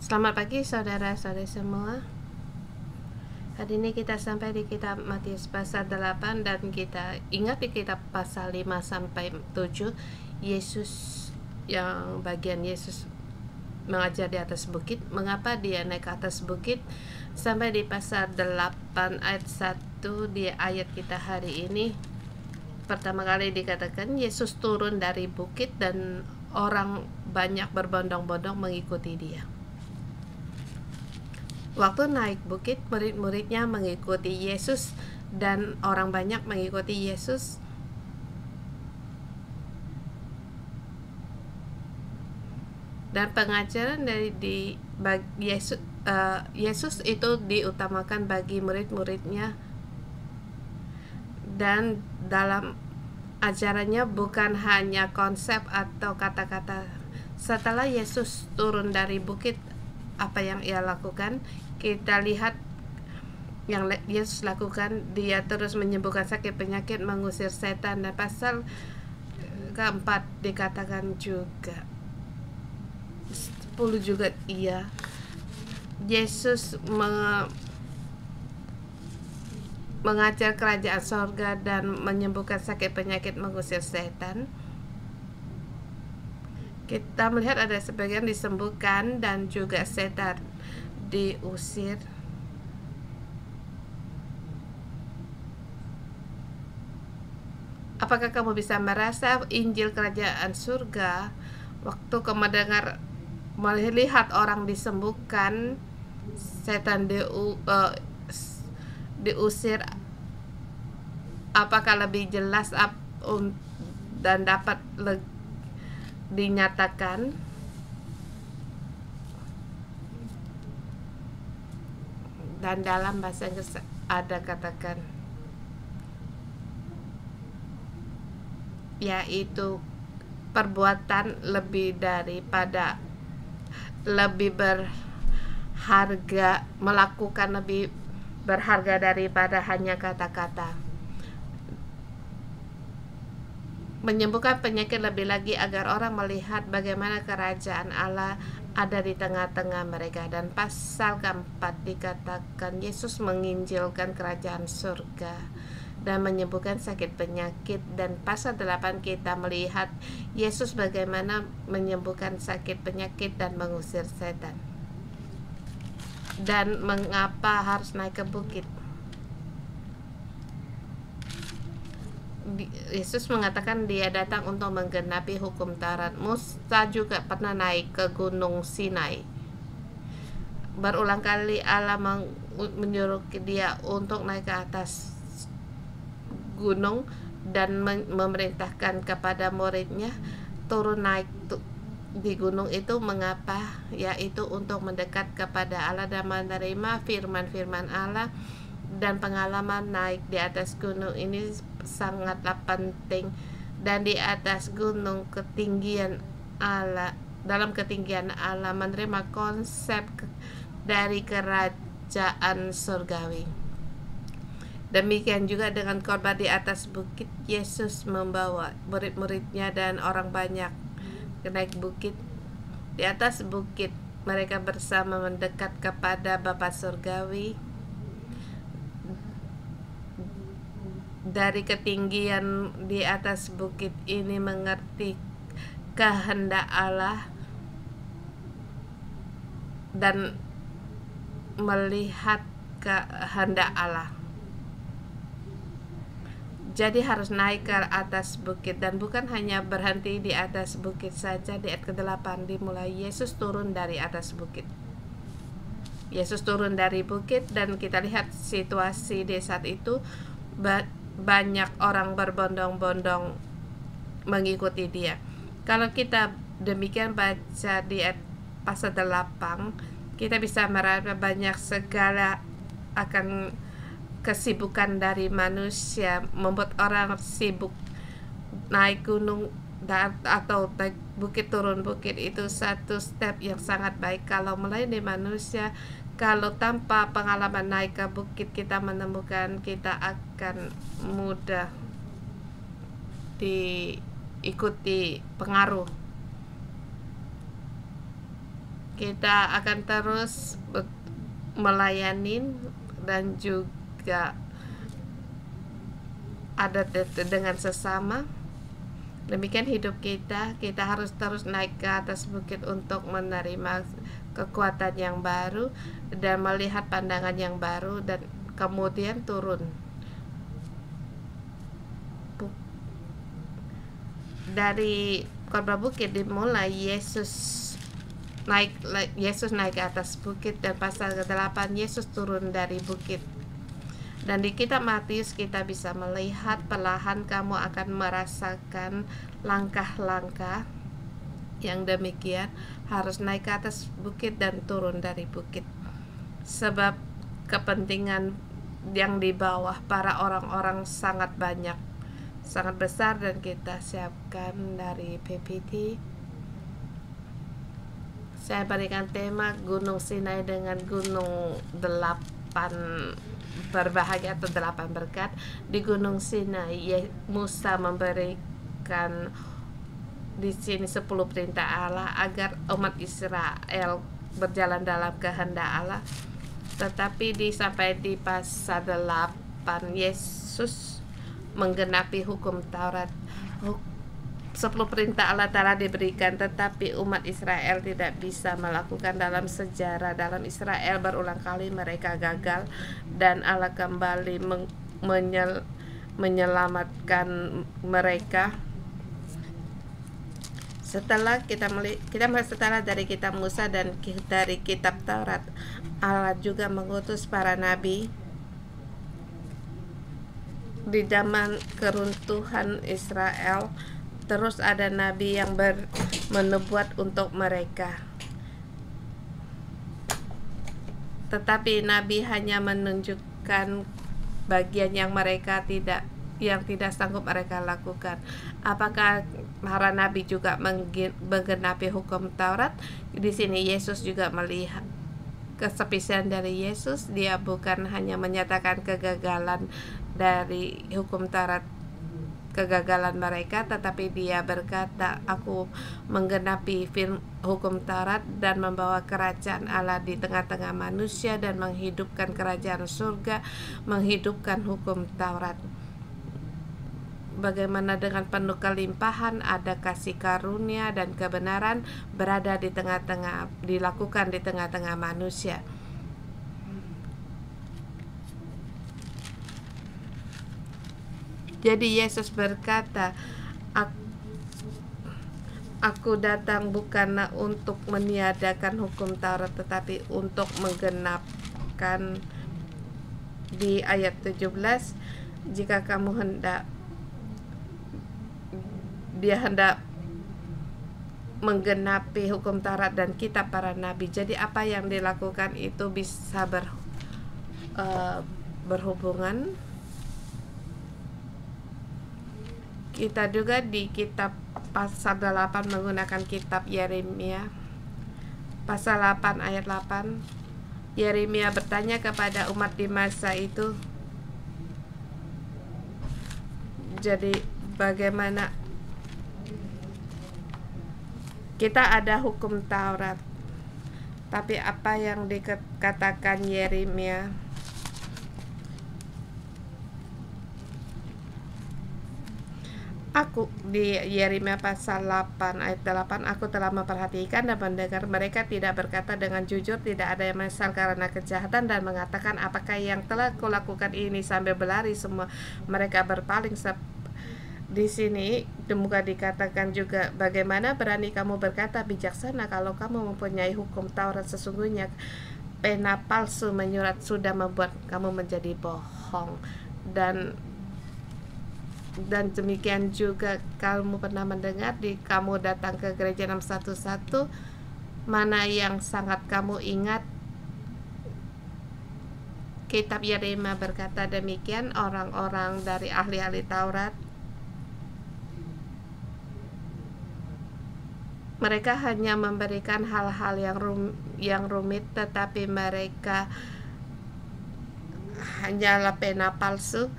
Selamat pagi saudara-saudari semua. Hari ini kita sampai di kitab Matius pasal 8 dan kita ingat di kitab pasal 5 sampai 7 Yesus yang bagian Yesus mengajar di atas bukit. Mengapa dia naik ke atas bukit? Sampai di pasal 8 ayat 1 di ayat kita hari ini. Pertama kali dikatakan Yesus turun dari bukit dan orang banyak berbondong-bondong mengikuti dia. Waktu naik bukit, murid-muridnya mengikuti Yesus dan orang banyak mengikuti Yesus. Dan pengajaran dari Yesus itu diutamakan bagi murid-muridnya, dan dalam ajarannya bukan hanya konsep atau kata-kata. Setelah Yesus turun dari bukit, apa yang ia lakukan? Kita lihat yang Yesus lakukan. Dia terus menyembuhkan sakit penyakit, mengusir setan, dan pasal keempat dikatakan juga 10 juga Yesus mengajar kerajaan sorga dan menyembuhkan sakit penyakit, mengusir setan. Kita melihat ada sebagian disembuhkan dan juga setan diusir. Apakah kamu bisa merasa Injil kerajaan surga waktu kamu melihat orang disembuhkan, setan diusir? Apakah lebih jelas dan dapat dinyatakan? Dan dalam bahasa Inggris ada katakan, yaitu perbuatan lebih berharga, melakukan lebih berharga daripada hanya kata-kata. Menyembuhkan penyakit lebih lagi agar orang melihat bagaimana kerajaan Allah ada di tengah-tengah mereka. Dan pasal keempat dikatakan Yesus menginjilkan kerajaan surga dan menyembuhkan sakit penyakit. Dan pasal 8 kita melihat Yesus bagaimana menyembuhkan sakit penyakit dan mengusir setan. Dan mengapa harus naik ke bukit? Yesus mengatakan dia datang untuk menggenapi hukum Taurat. Musa juga pernah naik ke gunung Sinai. Berulang kali Allah menyuruh dia untuk naik ke atas gunung dan memerintahkan kepada muridnya turun naik di gunung itu. Mengapa? Yaitu untuk mendekat kepada Allah dan menerima firman-firman Allah. Dan pengalaman naik di atas gunung ini sangatlah penting. Dan di atas gunung ketinggian Allah, dalam ketinggian Allah, menerima konsep dari kerajaan surgawi. Demikian juga dengan khotbah di atas bukit. Yesus membawa murid-muridnya dan orang banyak naik bukit. Di atas bukit mereka bersama mendekat kepada Bapa surgawi. Dari ketinggian di atas bukit ini mengerti kehendak Allah dan melihat kehendak Allah. Jadi harus naik ke atas bukit, dan bukan hanya berhenti di atas bukit saja. Di ayat ke-8 dimulai Yesus turun dari atas bukit. Yesus turun dari bukit dan kita lihat situasi di saat itu. Banyak orang berbondong-bondong mengikuti dia. Kalau kita demikian baca di pasal 8, kita bisa merasa banyak segala akan kesibukan dari manusia membuat orang sibuk. Naik gunung atau naik bukit, turun bukit itu satu step yang sangat baik. Kalau melayani manusia, kalau tanpa pengalaman naik ke bukit, kita menemukan kita akan mudah diikuti pengaruh. kita akan terus melayani dan juga ada dengan sesama. Demikian hidup kita harus terus naik ke atas bukit untuk menerima kekuatan yang baru dan melihat pandangan yang baru, dan kemudian turun dari khotbah bukit. Dimulai Yesus naik ke atas bukit, dan pasal ke-8 Yesus turun dari bukit. Dan di kitab Matius kita bisa melihat perlahan kamu akan merasakan langkah-langkah yang demikian, harus naik ke atas bukit dan turun dari bukit. Sebab kepentingan yang di bawah para orang-orang sangat banyak, sangat besar, dan kita siapkan dari PPT. Saya berikan tema Gunung Sinai dengan Gunung 8 berbahagia atau 8 berkat. Di Gunung Sinai, Musa memberikan di sini 10 perintah Allah agar umat Israel berjalan dalam kehendak Allah. Tetapi sampai di pasal 8 Yesus menggenapi hukum Taurat. 10 perintah Allah telah diberikan, tetapi umat Israel tidak bisa melakukan. Dalam sejarah dalam Israel berulang kali mereka gagal, dan Allah kembali menyelamatkan mereka. Setelah setelah dari kitab Musa dan dari kitab Taurat, Allah juga mengutus para nabi. Di zaman keruntuhan Israel, terus ada nabi yang menubuat untuk mereka. Tetapi nabi hanya menunjukkan bagian yang tidak sanggup mereka lakukan. Apakah para nabi juga menggenapi hukum Taurat? Di sini Yesus juga melihat kesepisian dari Yesus. Dia bukan hanya menyatakan kegagalan dari hukum Taurat, kegagalan mereka, tetapi dia berkata, aku menggenapi hukum Taurat dan membawa kerajaan Allah di tengah-tengah manusia dan menghidupkan kerajaan surga, menghidupkan hukum Taurat. Bagaimana dengan penuh kelimpahan, ada kasih karunia dan kebenaran berada di tengah-tengah, dilakukan di tengah-tengah manusia. Jadi Yesus berkata, aku datang bukanlah untuk meniadakan hukum Taurat, tetapi untuk menggenapkan. Di ayat 17, jika kamu dia hendak menggenapi hukum Taurat dan kitab para nabi. Jadi apa yang dilakukan itu bisa berhubungan. Kita juga di kitab pasal 8 menggunakan kitab Yeremia. Pasal 8 ayat 8, Yeremia bertanya kepada umat di masa itu, jadi bagaimana kita ada hukum Taurat, tapi apa yang dikatakan Yeremia? Aku di Yeremia pasal 8 ayat 8, aku telah memperhatikan dan mendengar mereka tidak berkata dengan jujur, tidak ada yang menyesal karena kejahatan dan mengatakan, apakah yang telah kulakukan ini sambil berlari semua mereka berpaling. Di sini muka dikatakan juga, bagaimana berani kamu berkata bijaksana kalau kamu mempunyai hukum Taurat, sesungguhnya pena palsu menyurat sudah membuat kamu menjadi bohong. Dan demikian juga kamu pernah mendengar kamu datang ke gereja 611, mana yang sangat kamu ingat? Kitab Yeremia berkata demikian, orang-orang dari ahli-ahli Taurat, mereka hanya memberikan hal-hal yang rumit, tetapi mereka hanyalah pena palsu,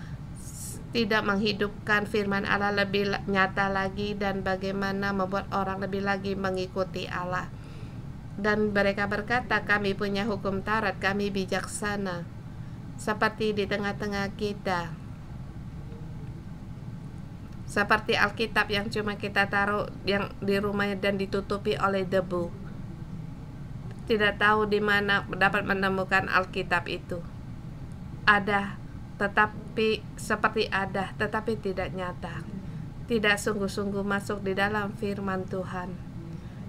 tidak menghidupkan firman Allah lebih nyata lagi, dan bagaimana membuat orang lebih lagi mengikuti Allah. Dan mereka berkata, kami punya hukum Taurat, kami bijaksana, seperti di tengah-tengah kita, seperti Alkitab yang cuma kita taruh yang di rumah dan ditutupi oleh debu. Tidak tahu di mana dapat menemukan Alkitab itu. Ada, tetapi seperti ada, tetapi tidak nyata. Tidak sungguh-sungguh masuk di dalam firman Tuhan.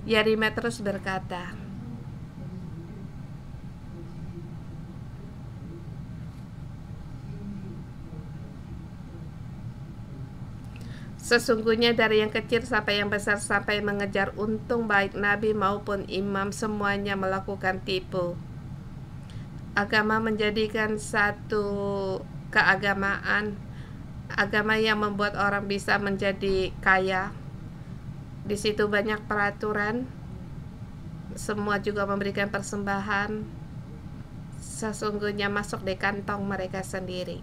Yeremia terus berkata, sesungguhnya dari yang kecil sampai yang besar, sampai mengejar untung, baik nabi maupun imam, semuanya melakukan tipu. Agama menjadikan satu keagamaan, agama yang membuat orang bisa menjadi kaya. Di situ banyak peraturan, semua juga memberikan persembahan, sesungguhnya masuk di kantong mereka sendiri.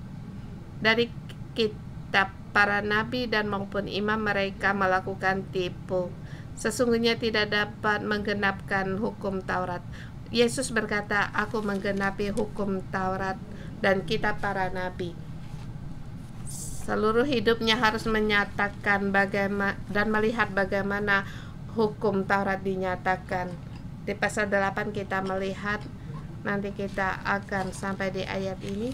Dari kitab para nabi dan maupun imam, mereka melakukan tipu. Sesungguhnya tidak dapat menggenapkan hukum Taurat. Yesus berkata, aku menggenapi hukum Taurat dan kitab para nabi. Seluruh hidupnya harus menyatakan bagaimana dan melihat bagaimana hukum Taurat dinyatakan. Di pasal 8 kita melihat, nanti kita akan sampai di ayat ini.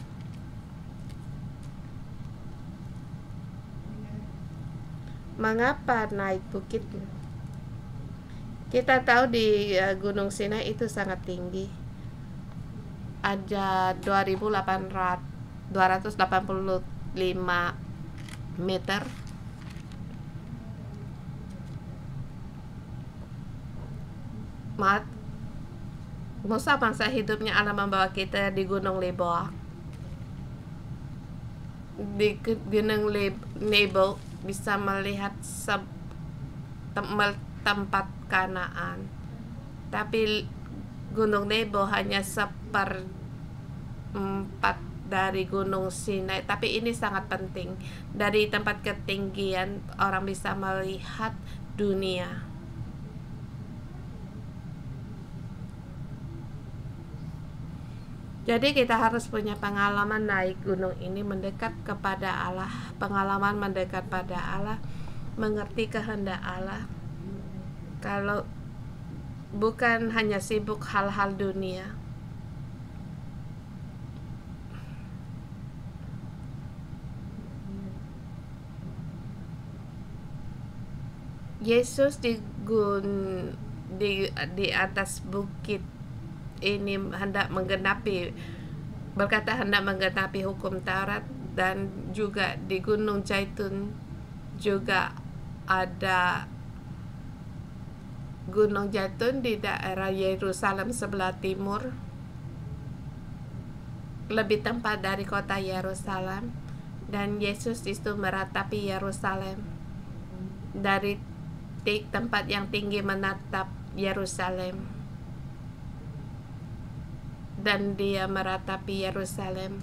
Mengapa naik bukit? Kita tahu di Gunung Sinai itu sangat tinggi. Ada 2.285 meter. Musa bangsa hidupnya Allah membawa kita di Gunung Nebo. Di Gunung Nebo bisa melihat tempat Kanaan, tapi Gunung Nebo hanya 1/4 dari Gunung Sinai. Tapi ini sangat penting. Dari tempat ketinggian orang bisa melihat dunia. Jadi kita harus punya pengalaman naik gunung ini, mendekat kepada Allah, pengalaman mendekat pada Allah, mengerti kehendak Allah. Kalau bukan hanya sibuk hal-hal dunia. Yesus di atas bukit ini hendak menggenapi, berkata hendak menggenapi hukum Taurat, dan juga di Gunung Zaitun juga ada Gunung Zaitun di daerah Yerusalem sebelah timur, lebih tempat dari kota Yerusalem, dan Yesus itu meratapi Yerusalem dari tempat yang tinggi, menatap Yerusalem, dan dia meratapi Yerusalem.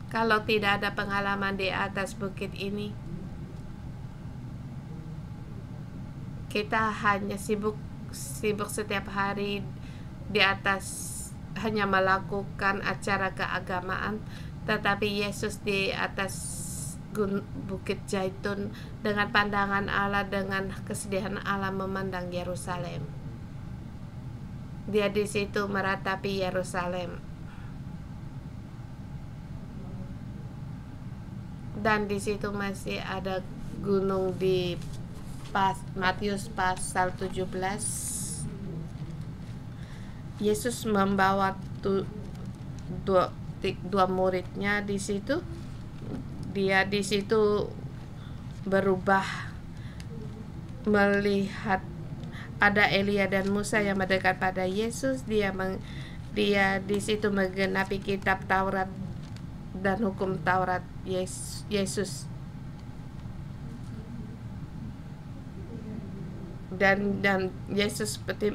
Kalau tidak ada pengalaman di atas bukit ini, kita hanya sibuk setiap hari di atas, hanya melakukan acara keagamaan, tetapi Yesus di atas Bukit Zaitun dengan pandangan Allah, dengan kesedihan Allah memandang Yerusalem. Dia di situ meratapi Yerusalem. Dan di situ masih ada gunung di Matius pasal 17. Yesus membawa dua muridnya di situ. Dia di situ berubah, melihat ada Elia dan Musa yang mendekat pada Yesus. Dia di situ menggenapi kitab Taurat dan hukum Taurat Yesus. Dan Yesus seperti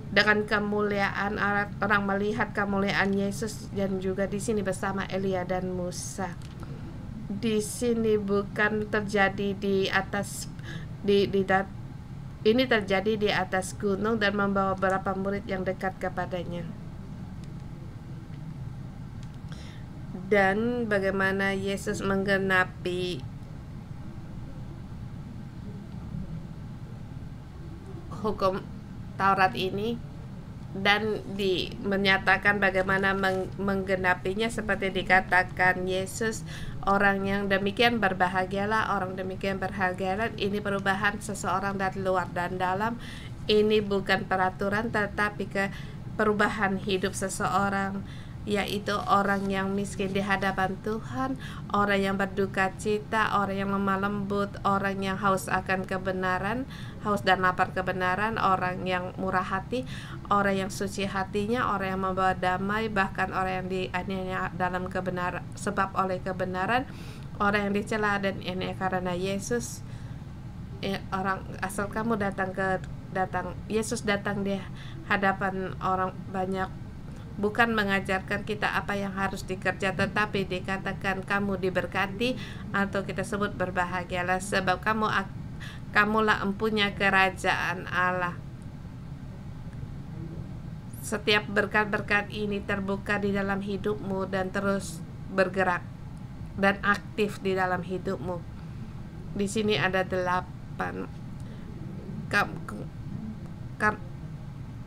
dengan kemuliaan, orang melihat kemuliaan Yesus, dan juga di sini bersama Elia dan Musa. Di sini bukan terjadi di atas Ini terjadi di atas gunung dan membawa beberapa murid yang dekat kepadanya. Dan bagaimana Yesus menggenapi hukum Taurat ini, dan menyatakan bagaimana menggenapinya, seperti dikatakan Yesus, orang yang demikian berbahagialah, orang demikian berhargalah. Ini perubahan seseorang dari luar dan dalam. Ini bukan peraturan, tetapi perubahan hidup seseorang, yaitu orang yang miskin di hadapan Tuhan, orang yang berduka cita, orang yang lemah lembut, orang yang haus akan kebenaran, haus dan lapar kebenaran, orang yang murah hati, orang yang suci hatinya, orang yang membawa damai, bahkan orang yang dianiaya dalam kebenaran sebab oleh kebenaran, orang yang dicela dan ini karena Yesus. Orang asal kamu Yesus datang di hadapan orang banyak, bukan mengajarkan kita apa yang harus dikerja, tetapi dikatakan kamu diberkati, atau kita sebut berbahagialah, sebab kamulah empunya kerajaan Allah. Setiap berkat-berkat ini terbuka di dalam hidupmu dan terus bergerak dan aktif di dalam hidupmu. Di sini ada 8.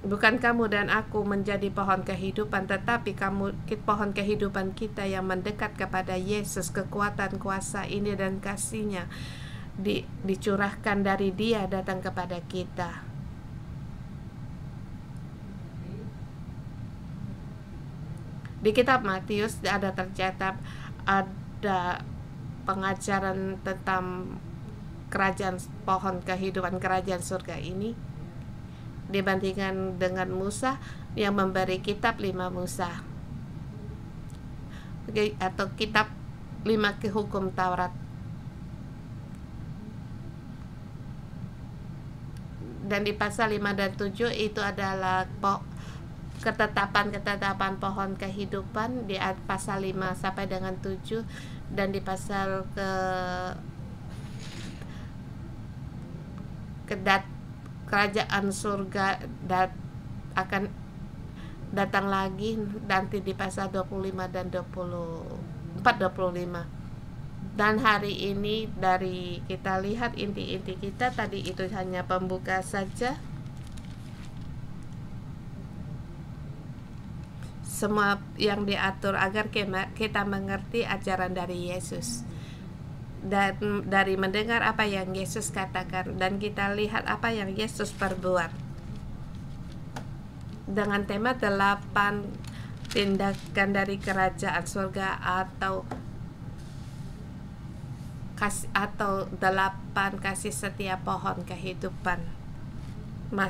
Bukan kamu dan aku menjadi pohon kehidupan, tetapi pohon kehidupan kita yang mendekat kepada Yesus. Kekuatan, kuasa ini dan kasih-Nya dicurahkan dari Dia datang kepada kita. Di kitab Matius ada tercatat, ada pengajaran tentang kerajaan pohon kehidupan, kerajaan surga ini, dibandingkan dengan Musa yang memberi kitab 5 Musa, atau kitab 5 hukum Taurat. Dan di pasal 5 dan 7 itu adalah ketetapan pohon kehidupan di pasal 5 sampai dengan 7, dan di pasal kerajaan surga akan datang lagi nanti di pasal 25 dan 25. Dan hari ini dari kita lihat inti-inti kita tadi itu hanya pembuka saja. Semua yang diatur agar kita mengerti ajaran dari Yesus, dan dari mendengar apa yang Yesus katakan, dan kita lihat apa yang Yesus perbuat, dengan tema 8 tindakan dari kerajaan surga, atau 8 kasih setia pohon kehidupan. 8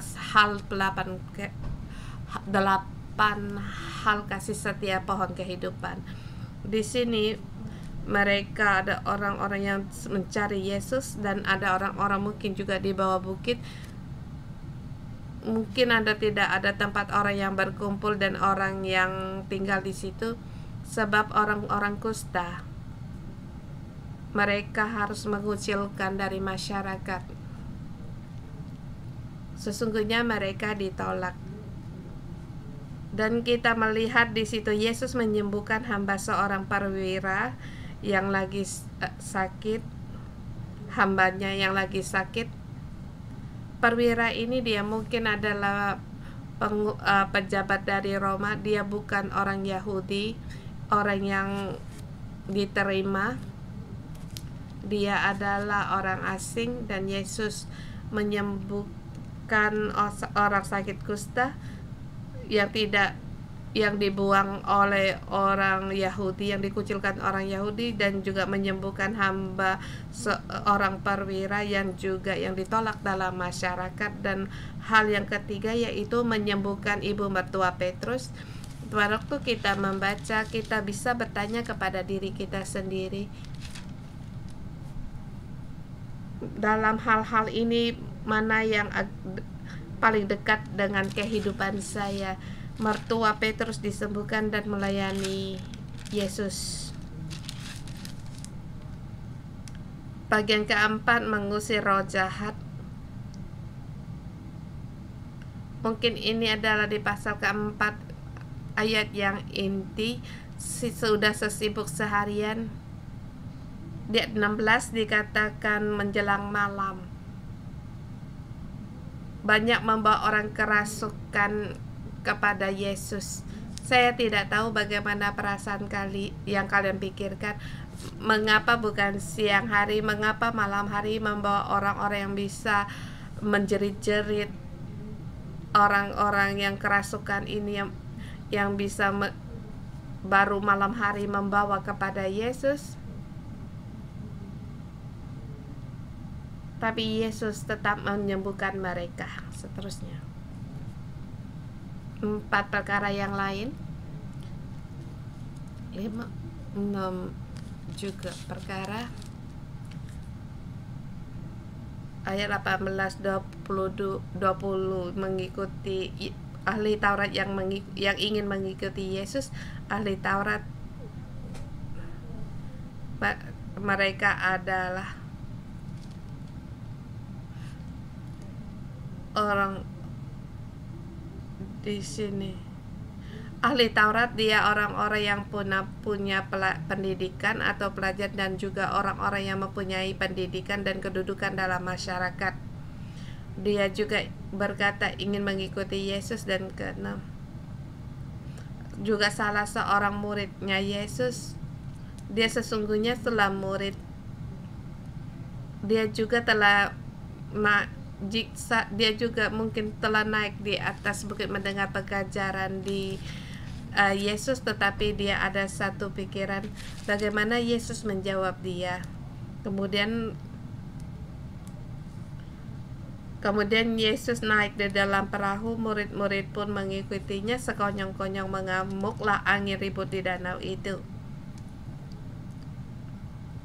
hal kasih setia pohon kehidupan. Di sini mereka ada orang-orang yang mencari Yesus, dan ada orang-orang mungkin juga di bawah bukit. Mungkin tidak ada tempat orang yang berkumpul dan orang yang tinggal di situ, sebab orang-orang kusta. Mereka harus mengucilkan dari masyarakat. Sesungguhnya mereka ditolak. Dan kita melihat di situ Yesus menyembuhkan hamba seorang perwira yang lagi sakit, hambanya yang lagi sakit. Perwira ini dia mungkin adalah pejabat dari Roma, dia bukan orang Yahudi, orang yang diterima. Dia adalah orang asing, dan Yesus menyembuhkan orang sakit kusta yang dibuang oleh orang Yahudi, yang dikucilkan orang Yahudi, dan juga menyembuhkan hamba seorang perwira yang ditolak dalam masyarakat. Dan hal yang ketiga yaitu menyembuhkan ibu mertua Petrus. Waktu kita membaca, kita bisa bertanya kepada diri kita sendiri, dalam hal-hal ini mana yang paling dekat dengan kehidupan saya? Mertua Petrus disembuhkan dan melayani Yesus. Bagian keempat, mengusir roh jahat. Mungkin ini adalah di pasal keempat ayat yang inti. Sudah sesibuk seharian. Di 16 dikatakan menjelang malam. Banyak membawa orang kerasukan kepada Yesus. Saya tidak tahu bagaimana perasaan yang kalian pikirkan. Mengapa bukan siang hari, mengapa malam hari membawa orang-orang yang bisa menjerit-jerit, orang-orang yang kerasukan ini yang bisa baru malam hari membawa kepada Yesus. Tapi Yesus tetap menyembuhkan mereka. Seterusnya 4 perkara yang lain, 5, 6 juga perkara. Ayat 18, 20 mengikuti ahli Taurat yang ingin mengikuti Yesus. Ahli Taurat mereka adalah orang di sini. Ahli Taurat dia orang-orang yang punya pendidikan atau pelajar, dan juga orang-orang yang mempunyai pendidikan dan kedudukan dalam masyarakat. Dia juga berkata ingin mengikuti Yesus. Dan ke-6, juga salah seorang muridnya Yesus. Dia sesungguhnya telah murid. Dia juga telah dia juga mungkin telah naik di atas bukit mendengar pengajaran di Yesus, tetapi dia ada satu pikiran, bagaimana Yesus menjawab dia. Kemudian Yesus naik di dalam perahu, murid-murid pun mengikutinya. Sekonyong-konyong mengamuklah angin ribut di danau itu.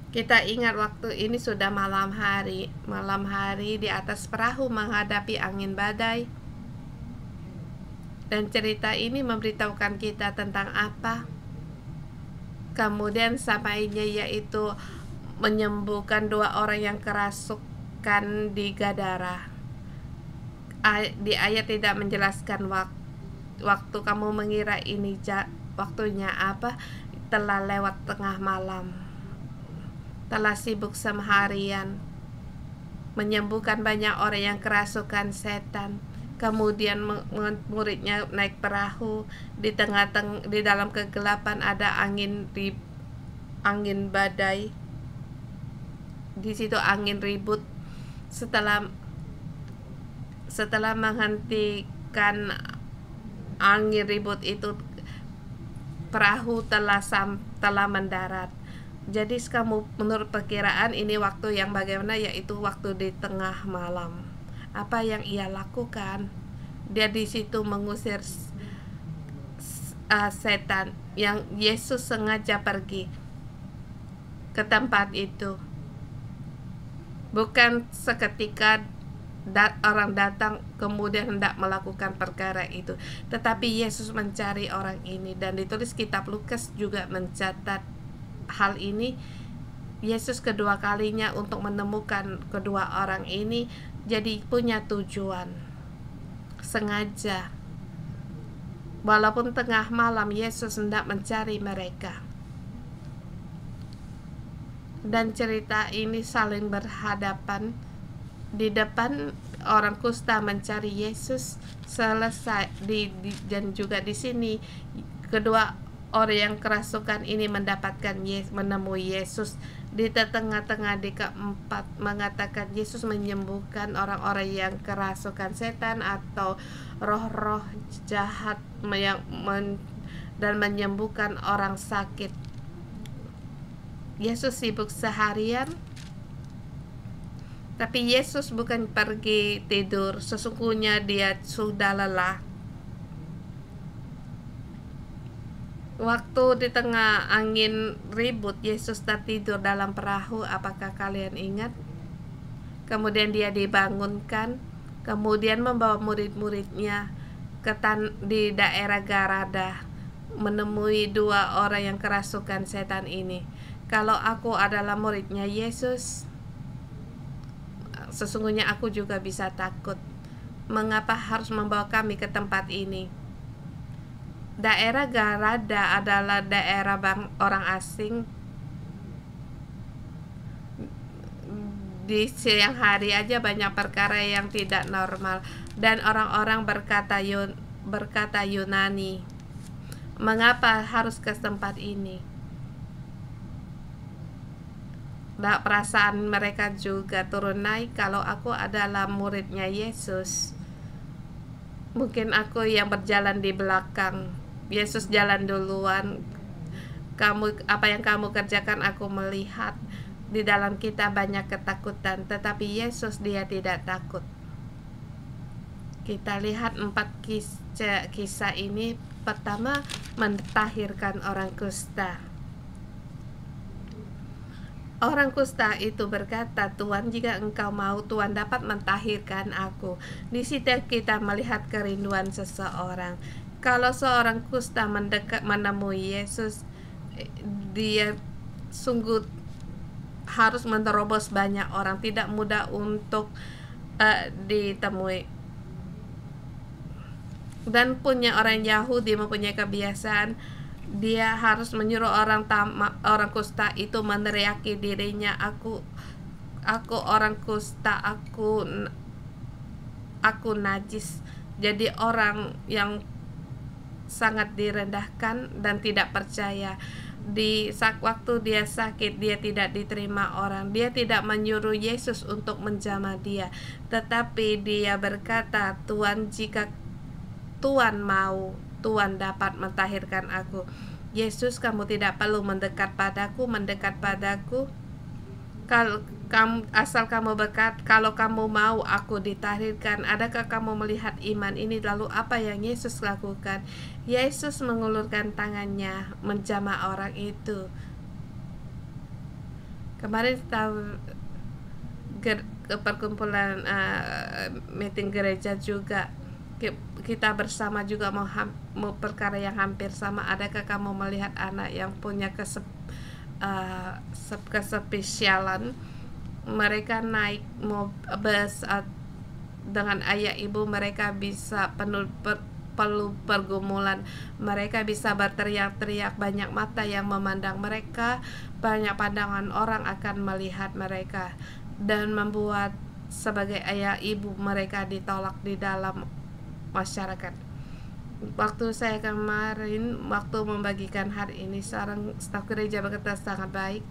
Kita ingat waktu ini sudah malam hari di atas perahu menghadapi angin badai. Dan cerita ini memberitahukan kita tentang apa? Kemudian sampainya yaitu menyembuhkan 2 orang yang kerasukan di Gadara. Di ayat tidak menjelaskan waktu. Kamu mengira ini waktunya apa? Telah lewat tengah malam. Telah sibuk semaharian menyembuhkan banyak orang yang kerasukan setan. Kemudian muridnya naik perahu, di dalam kegelapan ada angin badai. Di situ angin ribut. Setelah menghentikan angin ribut itu, perahu telah mendarat. Jadi menurut perkiraan ini waktu yang bagaimana, yaitu waktu di tengah malam. Apa yang ia lakukan? Dia di situ mengusir setan yang Yesus sengaja pergi ke tempat itu. Bukan seketika orang datang kemudian hendak melakukan perkara itu, tetapi Yesus mencari orang ini. Dan ditulis kitab Lukas juga mencatat hal ini. Yesus kedua kalinya untuk menemukan kedua orang ini, jadi punya tujuan sengaja. Walaupun tengah malam, Yesus hendak mencari mereka. Dan cerita ini saling berhadapan. Di depan orang kusta mencari Yesus, selesai dan juga di sini kedua orang yang kerasukan ini menemui Yesus. Di tengah-tengah di keempat mengatakan Yesus menyembuhkan orang-orang yang kerasukan setan atau roh-roh jahat dan menyembuhkan orang sakit. Yesus sibuk seharian, tapi Yesus bukan pergi tidur. Sesungguhnya dia sudah lelah. Waktu di tengah angin ribut, Yesus tertidur dalam perahu. Apakah kalian ingat? Kemudian dia dibangunkan, kemudian membawa murid-muridnya di daerah Garada, menemui 2 orang yang kerasukan setan ini. Kalau aku adalah muridnya Yesus, sesungguhnya aku juga bisa takut. Mengapa harus membawa kami ke tempat ini? Daerah Garada adalah daerah orang asing. Di siang hari aja banyak perkara yang tidak normal, dan orang-orang berkata Yunani. Mengapa harus ke tempat ini? Perasaan mereka juga turun naik. Kalau aku adalah muridnya Yesus, mungkin aku yang berjalan di belakang, Yesus jalan duluan. Apa yang kamu kerjakan aku melihat. Di dalam kita banyak ketakutan, tetapi Yesus dia tidak takut. Kita lihat 4 kisah ini. Pertama, mentahirkan orang kusta. Orang kusta itu berkata, Tuhan, jika engkau mau, Tuhan dapat mentahirkan aku. Di situ kita melihat kerinduan seseorang. Kalau seorang kusta menemui Yesus, dia sungguh harus menerobos banyak orang, tidak mudah untuk ditemui. Dan punya orang Yahudi mempunyai kebiasaan, dia harus menyuruh orang kusta itu meneriaki dirinya, aku orang kusta, aku najis. Jadi orang yang sangat direndahkan dan tidak percaya. Di waktu dia sakit, dia tidak diterima orang. Dia tidak menyuruh Yesus untuk menjamah dia, tetapi dia berkata, Tuhan, jika Tuhan mau, Tuhan dapat mentahirkan aku. Yesus, kamu tidak perlu mendekat padaku. Asal kamu berkata, kalau kamu mau aku ditahirkan. Adakah kamu melihat iman ini? Lalu apa yang Yesus lakukan? Yesus mengulurkan tangannya menjamah orang itu. Kemarin ke perkumpulan meeting gereja juga, kita bersama juga mau perkara yang hampir sama. Adakah kamu melihat anak yang punya kespesialan? Mereka naik bus dengan ayah ibu, mereka bisa penuh pergumulan, mereka bisa berteriak-teriak, banyak mata yang memandang mereka, banyak pandangan orang akan melihat mereka, dan membuat sebagai ayah ibu mereka ditolak di dalam masyarakat. Waktu saya kemarin, waktu membagikan hari ini, seorang staf gereja berkata sangat baik,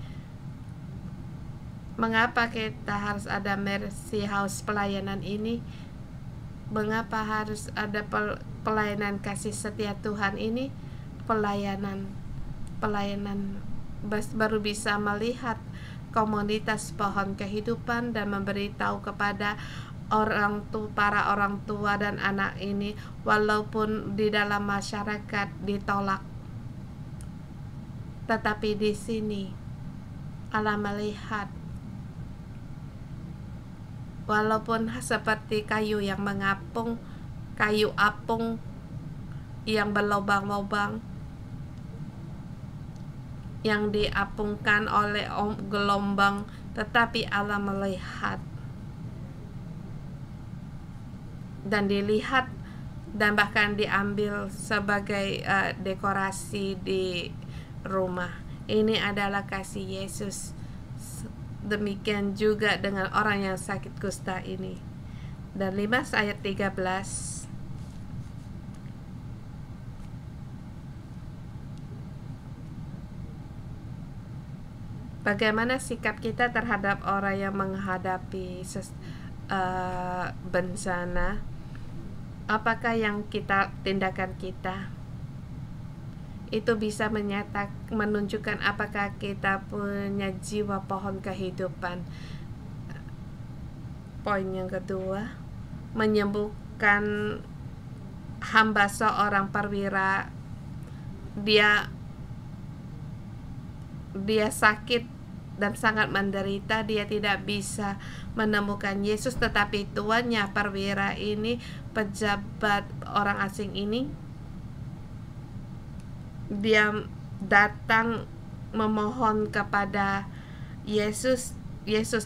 mengapa kita harus ada Mercy House pelayanan ini? Mengapa harus ada pelayanan kasih setia Tuhan ini? Pelayanan baru bisa melihat komunitas pohon kehidupan dan memberitahu kepada para orang tua dan anak ini, walaupun di dalam masyarakat ditolak, tetapi di sini Allah melihat, walaupun seperti kayu yang mengapung, kayu apung yang berlobang-lobang, yang diapungkan oleh gelombang, tetapi Allah melihat dan dilihat dan bahkan diambil sebagai dekorasi di rumah. Ini adalah kasih Yesus. Demikian juga dengan orang yang sakit kusta ini. Dan 5 ayat 13, bagaimana sikap kita terhadap orang yang menghadapi bencana? Apakah yang tindakan kita itu bisa menunjukkan apakah kita punya jiwa pohon kehidupan? Poin yang kedua, menyembuhkan hamba seorang perwira. Dia sakit dan sangat menderita, dia tidak bisa menemukan Yesus, tetapi tuannya perwira ini, pejabat orang asing ini, dia datang memohon kepada Yesus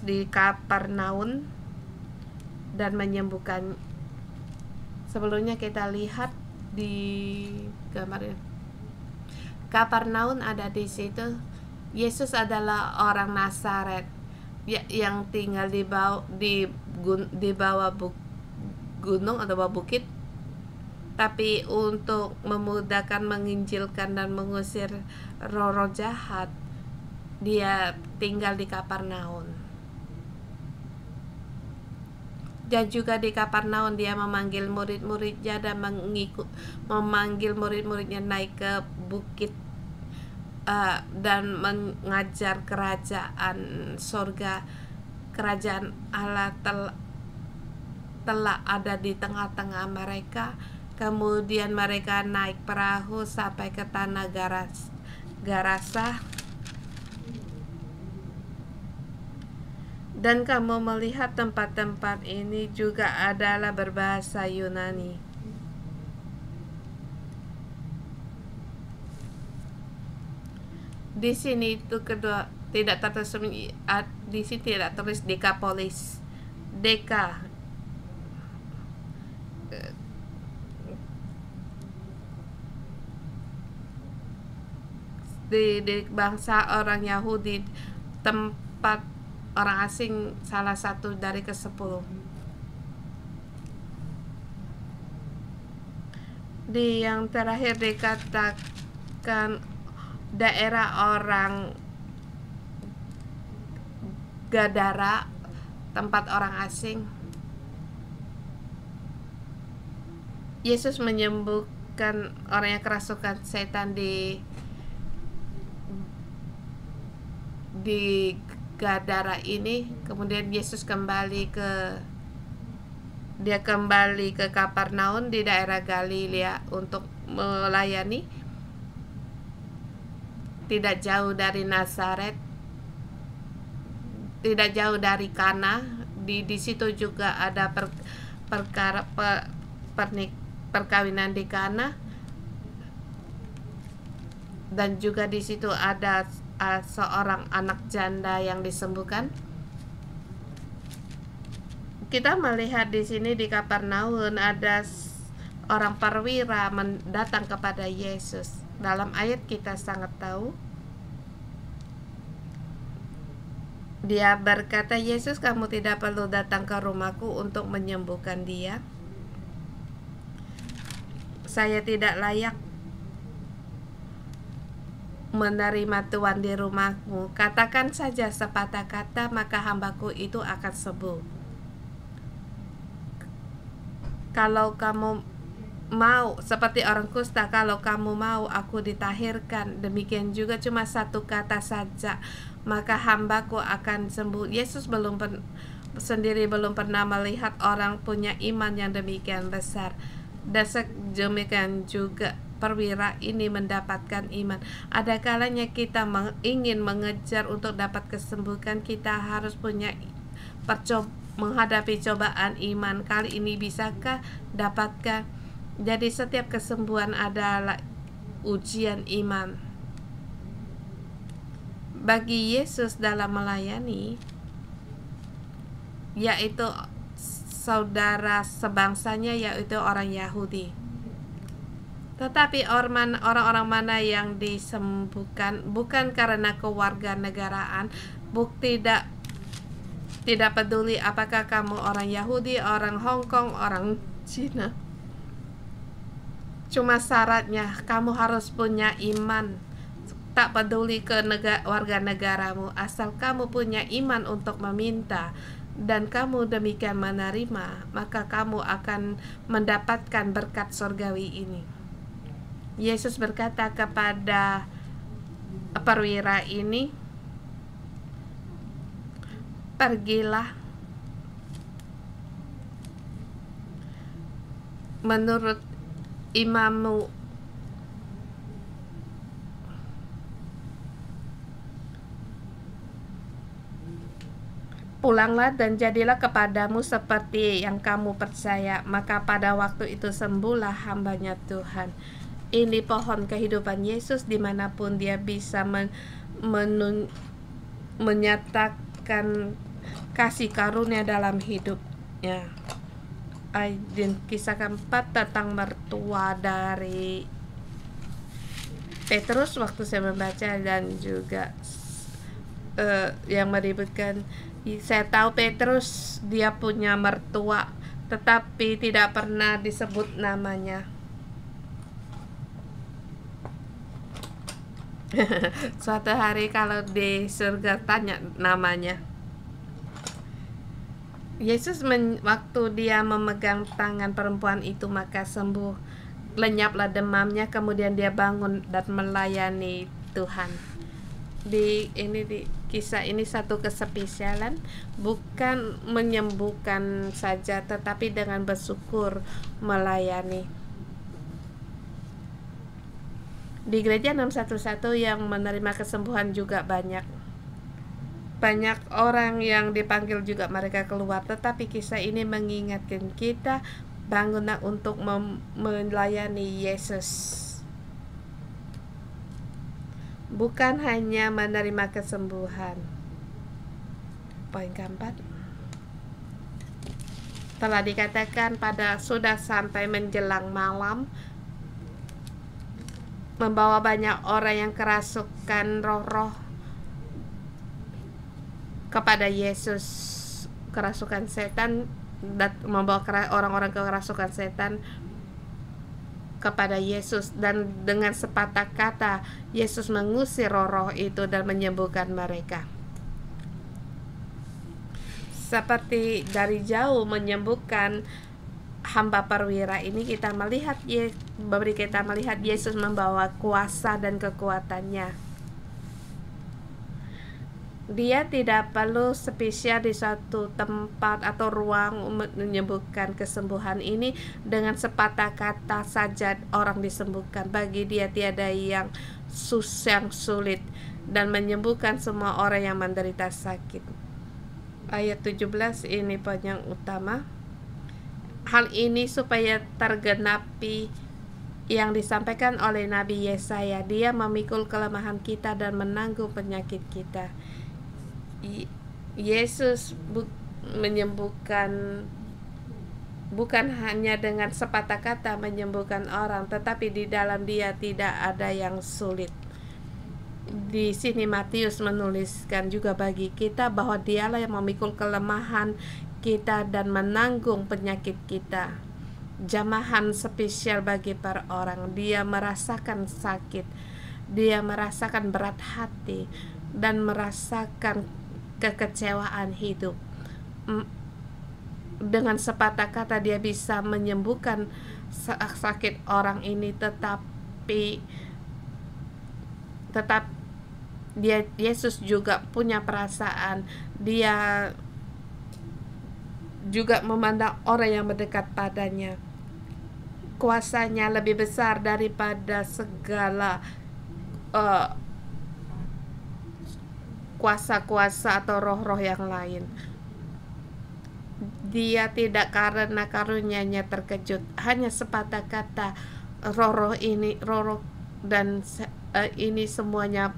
di Kapernaum dan menyembuhkan Sebelumnya kita lihat di gambar Kapernaum ada di situ. Yesus adalah orang Nazaret yang tinggal di bawah gunung atau bawah bukit. Tapi untuk memudahkan, menginjilkan dan mengusir roh-roh jahat, dia tinggal di Kapernaum. Dan juga di Kapernaum dia memanggil murid-muridnya dan memanggil murid-muridnya naik ke bukit dan mengajar kerajaan surga. Kerajaan Allah telah ada di tengah-tengah mereka. Kemudian mereka naik perahu sampai ke tanah Garasa. Dan kamu melihat tempat-tempat ini juga adalah berbahasa Yunani. Di sini itu kedua tidak tertulis, di sini tidak tulis Dekapolis. Deka di bangsa orang Yahudi, tempat orang asing salah satu dari ke-10. Di yang terakhir dikatakan daerah orang Gadara, tempat orang asing. Yesus menyembuhkan orang yang kerasukan setan di Gadara ini. Kemudian Yesus kembali ke Kapernaum di daerah Galilea untuk melayani, tidak jauh dari Nazaret, tidak jauh dari Kana. Di situ juga ada perkawinan di Kana, dan juga di situ ada seorang anak janda yang disembuhkan. Kita melihat di sini di Kapernaum ada orang perwira datang kepada Yesus. Dalam ayat kita sangat tahu, dia berkata, Yesus, kamu tidak perlu datang ke rumahku untuk menyembuhkan dia. Saya tidak layak menerima Tuhan di rumahmu. Katakan saja sepatah kata, maka hambaku itu akan sembuh. Kalau kamu mau, seperti orang kusta, kalau kamu mau aku ditahirkan, demikian juga cuma satu kata saja, maka hambaku akan sembuh. Yesus sendiri belum pernah melihat orang punya iman yang demikian besar. Dan demikian juga perwira ini mendapatkan iman. Ada kalanya kita ingin mengejar untuk dapat kesembuhan, kita harus punya menghadapi cobaan iman. Kali ini bisakah dapatkan? Jadi setiap kesembuhan adalah ujian iman. Bagi Yesus dalam melayani, yaitu saudara sebangsanya, yaitu orang Yahudi. Tetapi orang-orang mana yang disembuhkan bukan karena kewarganegaraan, tidak peduli apakah kamu orang Yahudi, orang Hong Kong, orang Cina. Cuma syaratnya kamu harus punya iman. Tak peduli ke warga negaramu, asal kamu punya iman untuk meminta dan kamu demikian menerima, maka kamu akan mendapatkan berkat surgawi ini. Yesus berkata kepada perwira ini, pergilah menurut imammu, pulanglah dan jadilah kepadamu seperti yang kamu percaya. Maka pada waktu itu sembuhlah hambanya Tuhan. Ini pohon kehidupan Yesus, dimanapun dia bisa menyatakan kasih karunia dalam hidupnya. Kisah keempat tentang mertua dari Petrus waktu saya membaca, dan juga yang meributkan. Saya tahu Petrus dia punya mertua, tetapi tidak pernah disebut namanya. Suatu hari kalau di surga tanya namanya. Yesus waktu dia memegang tangan perempuan itu, maka sembuh, lenyaplah demamnya, kemudian dia bangun dan melayani Tuhan. Di kisah ini satu kespesialan, bukan menyembuhkan saja, tetapi dengan bersyukur melayani. Di gereja 611 yang menerima kesembuhan juga banyak orang yang dipanggil juga mereka keluar, tetapi kisah ini mengingatkan kita bangunlah untuk melayani Yesus, bukan hanya menerima kesembuhan. Poin keempat, telah dikatakan pada sudah sampai menjelang malam, membawa banyak orang yang kerasukan roh-roh kepada Yesus, kerasukan setan, dan membawa orang-orang kerasukan setan kepada Yesus, dan dengan sepatah kata Yesus mengusir roh-roh itu dan menyembuhkan mereka. Seperti dari jauh menyembuhkan hamba perwira ini, kita melihat Yesus membawa kuasa dan kekuatannya. Dia tidak perlu spesial di suatu tempat atau ruang menyembuhkan kesembuhan ini. Dengan sepatah kata saja orang disembuhkan. Bagi dia tiada yang sulit, dan menyembuhkan semua orang yang menderita sakit. Ayat 17 ini poin yang utama. Hal ini supaya tergenapi yang disampaikan oleh Nabi Yesaya, dia memikul kelemahan kita dan menanggung penyakit kita. Yesus menyembuhkan, bukan hanya dengan sepatah kata menyembuhkan orang, tetapi di dalam dia tidak ada yang sulit. Di sini Matius menuliskan juga bagi kita bahwa dialah yang memikul kelemahan kita dan menanggung penyakit kita. Jamahan spesial bagi para orang. Dia merasakan sakit, dia merasakan berat hati, dan merasakan kekecewaan hidup. Dengan sepatah kata dia bisa menyembuhkan sakit orang ini, tetapi Yesus juga punya perasaan. Dia juga memandang orang yang mendekat padanya. Kuasanya lebih besar daripada segala kuasa-kuasa atau roh-roh yang lain. Dia tidak karena karunia-Nya terkejut. Hanya sepatah kata roh-roh dan ini semuanya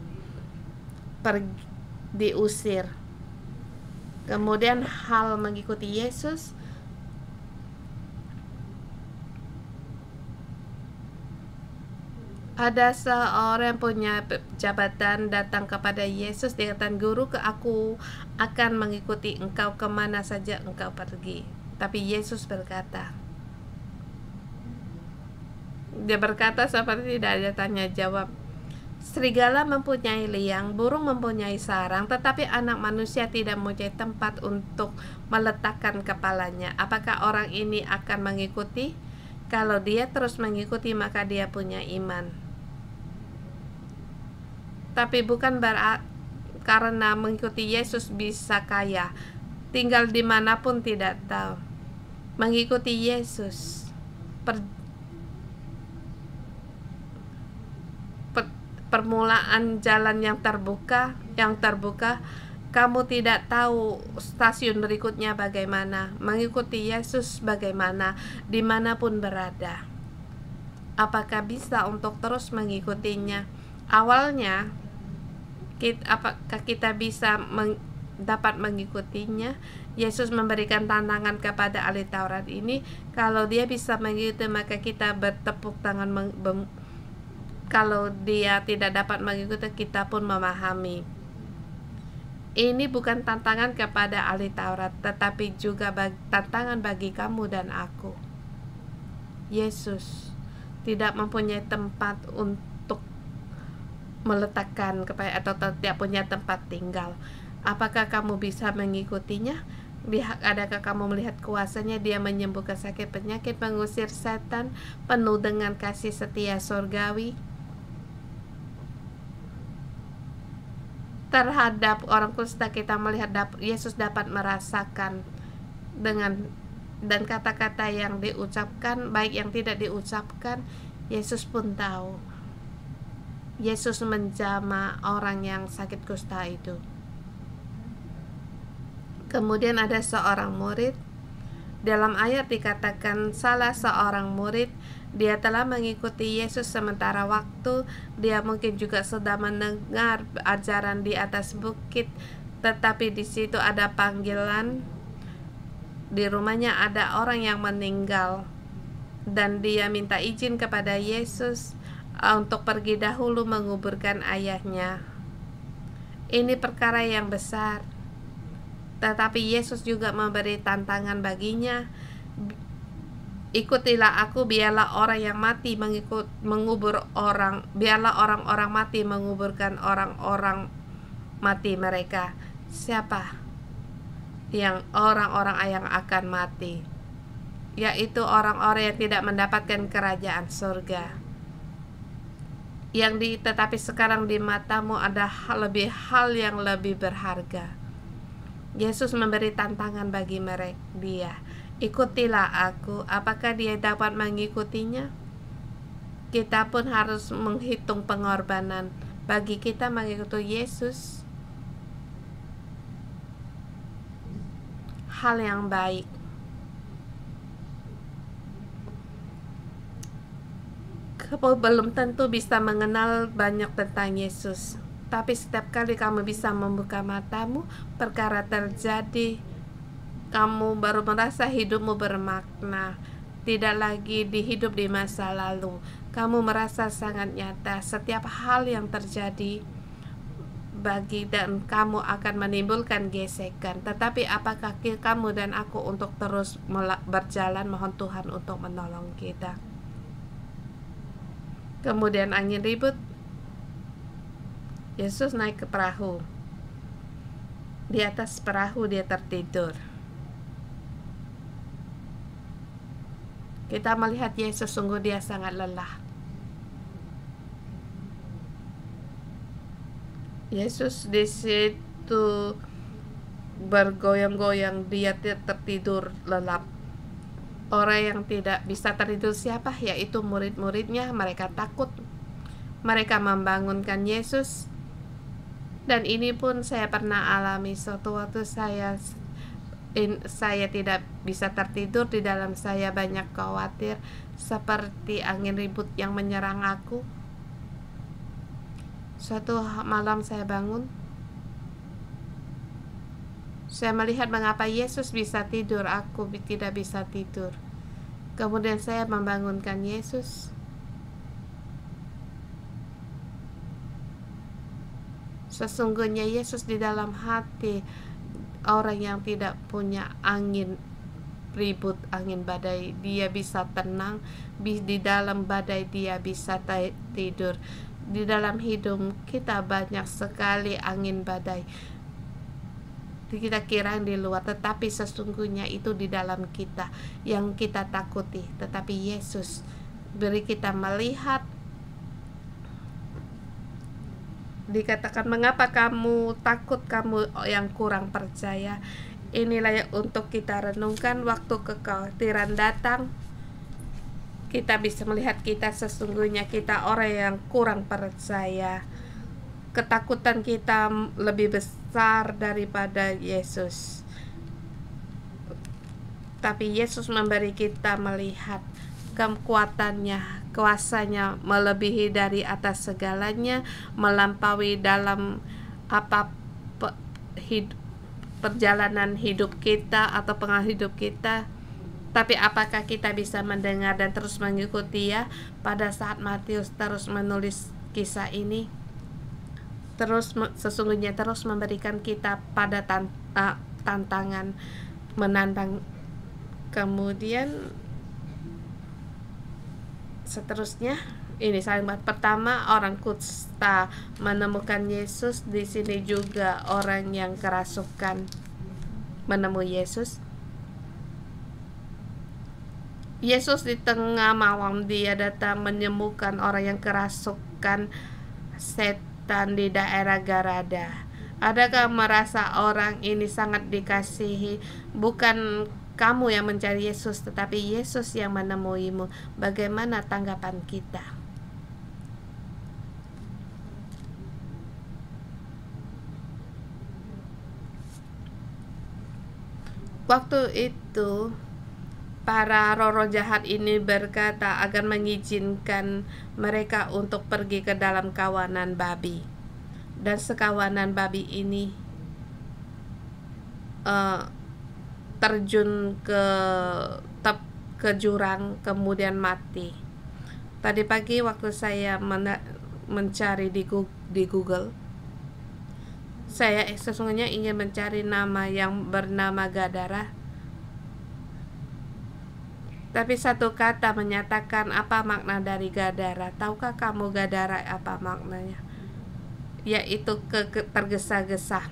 diusir. Kemudian hal mengikuti Yesus. Ada seorang punya jabatan datang kepada Yesus, dia kata, "Guru, aku akan mengikuti engkau kemana saja engkau pergi." Tapi Yesus berkata, seperti tidak ada tanya jawab, "Serigala mempunyai liang, burung mempunyai sarang, tetapi anak manusia tidak mempunyai tempat untuk meletakkan kepalanya. Apakah orang ini akan mengikuti? Kalau dia terus mengikuti, maka dia punya iman. Tapi bukan karena mengikuti Yesus bisa kaya, tinggal dimanapun tidak tahu. Mengikuti Yesus, permulaan jalan yang terbuka. Kamu tidak tahu stasiun berikutnya bagaimana. Mengikuti Yesus bagaimana, dimanapun berada. Apakah bisa untuk terus mengikutinya? Awalnya, apakah kita bisa dapat mengikutinya. Yesus memberikan tantangan kepada ahli Taurat ini, kalau dia bisa mengikuti maka kita bertepuk tangan. Kalau dia tidak dapat mengikuti, kita pun memahami. Ini bukan tantangan kepada ahli Taurat, tetapi juga tantangan bagi kamu dan aku. Yesus tidak mempunyai tempat untuk meletakkan atau tidak punya tempat tinggal. Apakah kamu bisa mengikutinya? Adakah kamu melihat kuasanya? Dia menyembuhkan sakit penyakit, mengusir setan, penuh dengan kasih setia surgawi. Terhadap orang kusta, kita melihat Yesus dapat merasakan dan kata-kata yang diucapkan, baik yang tidak diucapkan, Yesus pun tahu. Yesus menjamah orang yang sakit kusta itu. Kemudian ada seorang murid. Dalam ayat dikatakan salah seorang murid, dia telah mengikuti Yesus sementara waktu. Dia mungkin juga sudah mendengar ajaran di atas bukit, tetapi di situ ada panggilan. Di rumahnya ada orang yang meninggal, dan dia minta izin kepada Yesus untuk pergi dahulu menguburkan ayahnya. Ini perkara yang besar, tetapi Yesus juga memberi tantangan baginya. Ikutilah aku, biarlah orang yang mati mengubur orang, biarlah orang-orang mati menguburkan orang-orang mati mereka. Siapa yang orang-orang yang akan mati? Yaitu orang-orang yang tidak mendapatkan kerajaan surga. Tetapi sekarang di matamu ada hal yang lebih berharga. Yesus memberi tantangan bagi dia. Ikutilah aku. Apakah dia dapat mengikutinya? Kita pun harus menghitung pengorbanan bagi kita mengikuti Yesus. Hal yang baik. Kamu belum tentu bisa mengenal banyak tentang Yesus, tapi setiap kali kamu bisa membuka matamu, perkara terjadi. Kamu baru merasa hidupmu bermakna, tidak lagi hidup di masa lalu. Kamu merasa sangat nyata setiap hal yang terjadi dan kamu akan menimbulkan gesekan. Tetapi apakah kamu dan aku untuk terus berjalan? Mohon Tuhan untuk menolong kita. Kemudian angin ribut. Yesus naik ke perahu. Di atas perahu dia tertidur. Kita melihat Yesus, sungguh dia sangat lelah. Yesus di situ bergoyang-goyang, dia tertidur lelap. Orang yang tidak bisa tertidur siapa? Yaitu murid-muridnya. Mereka takut. Mereka membangunkan Yesus. Dan ini pun saya pernah alami. Suatu waktu saya tidak bisa tertidur. Di dalam saya banyak khawatir, seperti angin ribut yang menyerang aku. Suatu malam saya bangun, saya melihat mengapa Yesus bisa tidur, aku tidak bisa tidur. Kemudian saya membangunkan Yesus. Sesungguhnya Yesus di dalam hati orang yang tidak punya angin ribut, angin badai, dia bisa tenang. Di dalam badai dia bisa tidur. Di dalam hidup kita banyak sekali angin badai. Kita kira di luar, tetapi sesungguhnya itu di dalam kita yang kita takuti. Tetapi Yesus beri kita melihat. Dikatakan, mengapa kamu takut, kamu yang kurang percaya? Inilah yang untuk kita renungkan. Waktu kekhawatiran datang, kita bisa melihat kita sesungguhnya kita orang yang kurang percaya. Ketakutan kita lebih besar daripada Yesus. Tapi Yesus memberi kita melihat kekuatannya, kuasanya melebihi dari atas segalanya, melampaui dalam perjalanan hidup kita atau pengalaman hidup kita, tapi apakah kita bisa mendengar dan terus mengikuti Dia? Pada saat Matius terus menulis kisah ini, sesungguhnya terus memberikan kita pada tantangan, menantang. Kemudian seterusnya ini pertama, orang kusta menemukan Yesus. Di sini juga orang yang kerasukan menemui Yesus. Yesus di tengah malam Dia datang menyembuhkan orang yang kerasukan setan di daerah Garada. Adakah merasa orang ini sangat dikasihi? Bukan kamu yang mencari Yesus, tetapi Yesus yang menemuimu. Bagaimana tanggapan kita? Waktu itu para roh-roh jahat ini berkata akan mengizinkan mereka untuk pergi ke dalam kawanan babi. Dan sekawanan babi ini terjun ke jurang kemudian mati. Tadi pagi waktu saya mencari di Google, saya sesungguhnya ingin mencari nama yang bernama Gadara, tapi satu kata menyatakan apa makna dari Gadara. Tahukah kamu Gadara apa maknanya? Yaitu tergesa-gesa,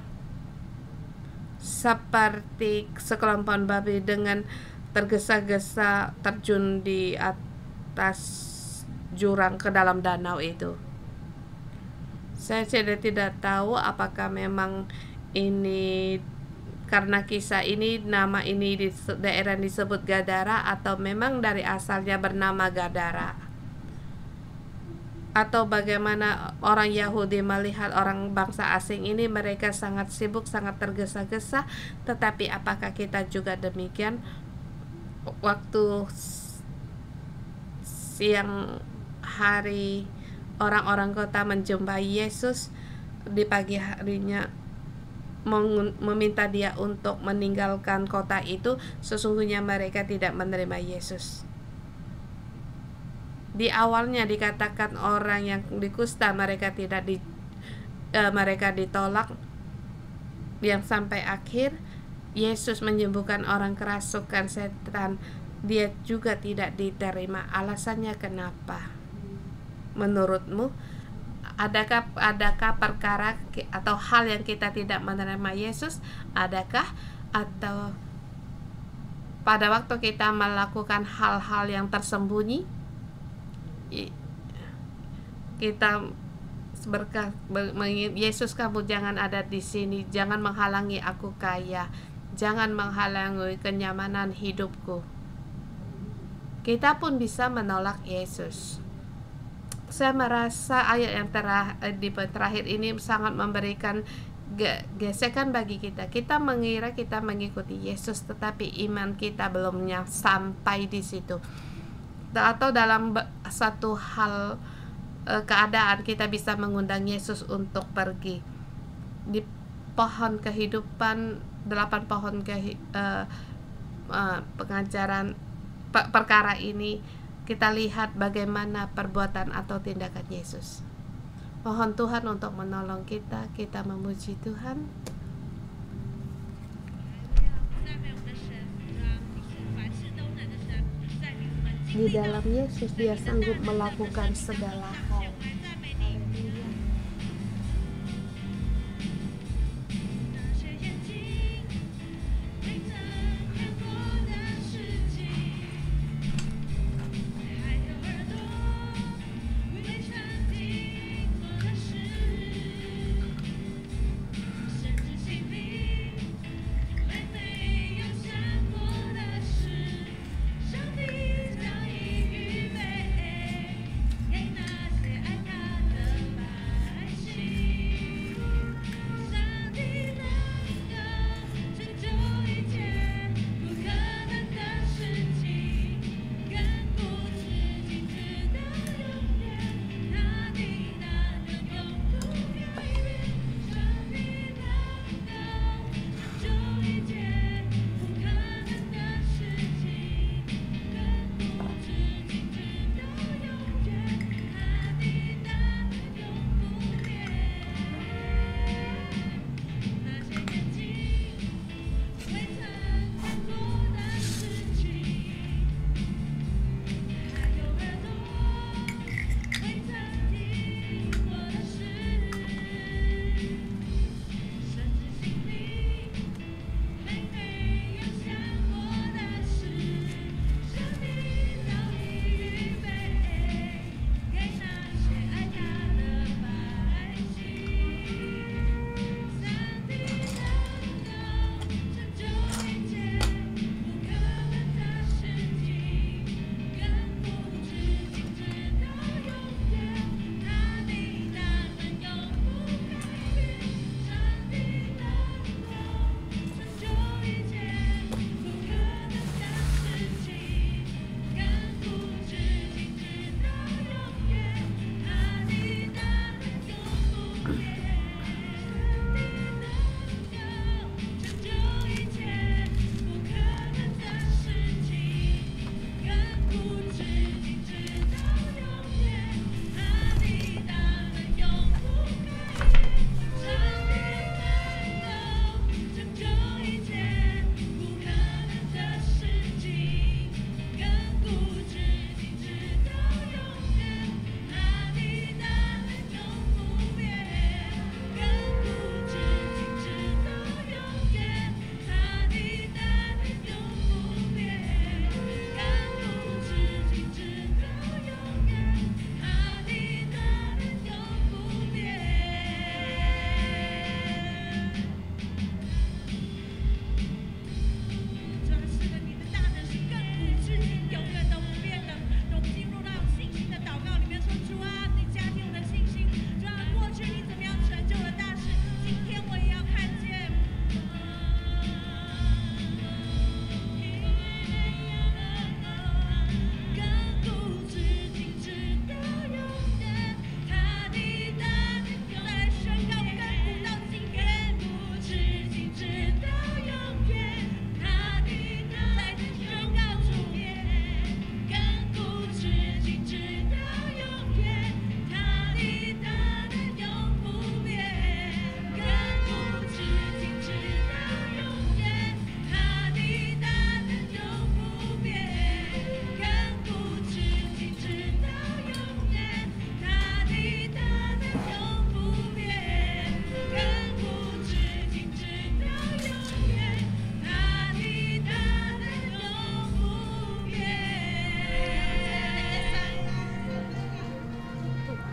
seperti sekelompok babi dengan tergesa-gesa terjun di atas jurang ke dalam danau itu. Saya tidak tahu apakah memang ini karena kisah ini, nama ini di daerah disebut Gadara, atau memang dari asalnya bernama Gadara, atau bagaimana orang Yahudi melihat orang bangsa asing ini. Mereka sangat sibuk, sangat tergesa-gesa. Tetapi apakah kita juga demikian? Waktu siang hari orang-orang kota menjumpai Yesus, di pagi harinya meminta Dia untuk meninggalkan kota itu. Sesungguhnya mereka tidak menerima Yesus. Di awalnya dikatakan orang yang dikusta mereka mereka ditolak, yang sampai akhir Yesus menyembuhkan orang kerasukan setan, Dia juga tidak diterima. Alasannya kenapa? Menurutmu adakah perkara atau hal yang kita tidak menerima Yesus? Adakah? Atau pada waktu kita melakukan hal-hal yang tersembunyi, kita Yesus, kamu jangan ada di sini, jangan menghalangi aku kaya, jangan menghalangi kenyamanan hidupku. Kita pun bisa menolak Yesus. Saya merasa ayat yang terakhir ini sangat memberikan gesekan bagi kita. Kita mengira kita mengikuti Yesus, tetapi iman kita belum sampai di situ. Atau dalam satu hal keadaan kita bisa mengundang Yesus untuk pergi. Di pohon kehidupan, 8 pohon pengajaran perkara ini, kita lihat bagaimana perbuatan atau tindakan Yesus. Mohon Tuhan untuk menolong kita. Kita memuji Tuhan. Di dalam Yesus Dia sanggup melakukan segala hal.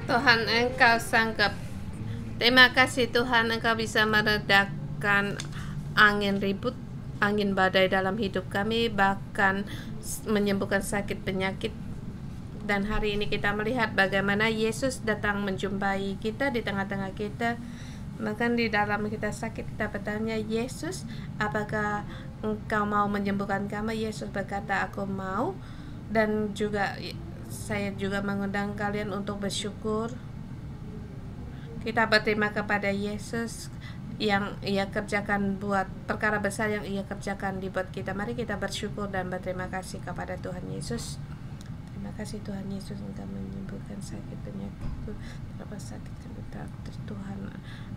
Tuhan, Engkau sanggup. Terima kasih Tuhan, Engkau bisa meredakan angin ribut, angin badai dalam hidup kami, bahkan menyembuhkan sakit penyakit. Dan hari ini kita melihat bagaimana Yesus datang menjumpai kita di tengah-tengah kita. Bahkan di dalam kita sakit, kita bertanya, Yesus, apakah Engkau mau menyembuhkan kami? Yesus berkata, aku mau. Dan juga saya juga mengundang kalian untuk bersyukur. Kita berterima kepada Yesus yang Ia kerjakan, buat perkara besar yang Ia kerjakan di buat kita. Mari kita bersyukur dan berterima kasih kepada Tuhan Yesus. Terima kasih Tuhan Yesus, Engkau menyembuhkan sakit penyakitku, terapa sakit Tuhan.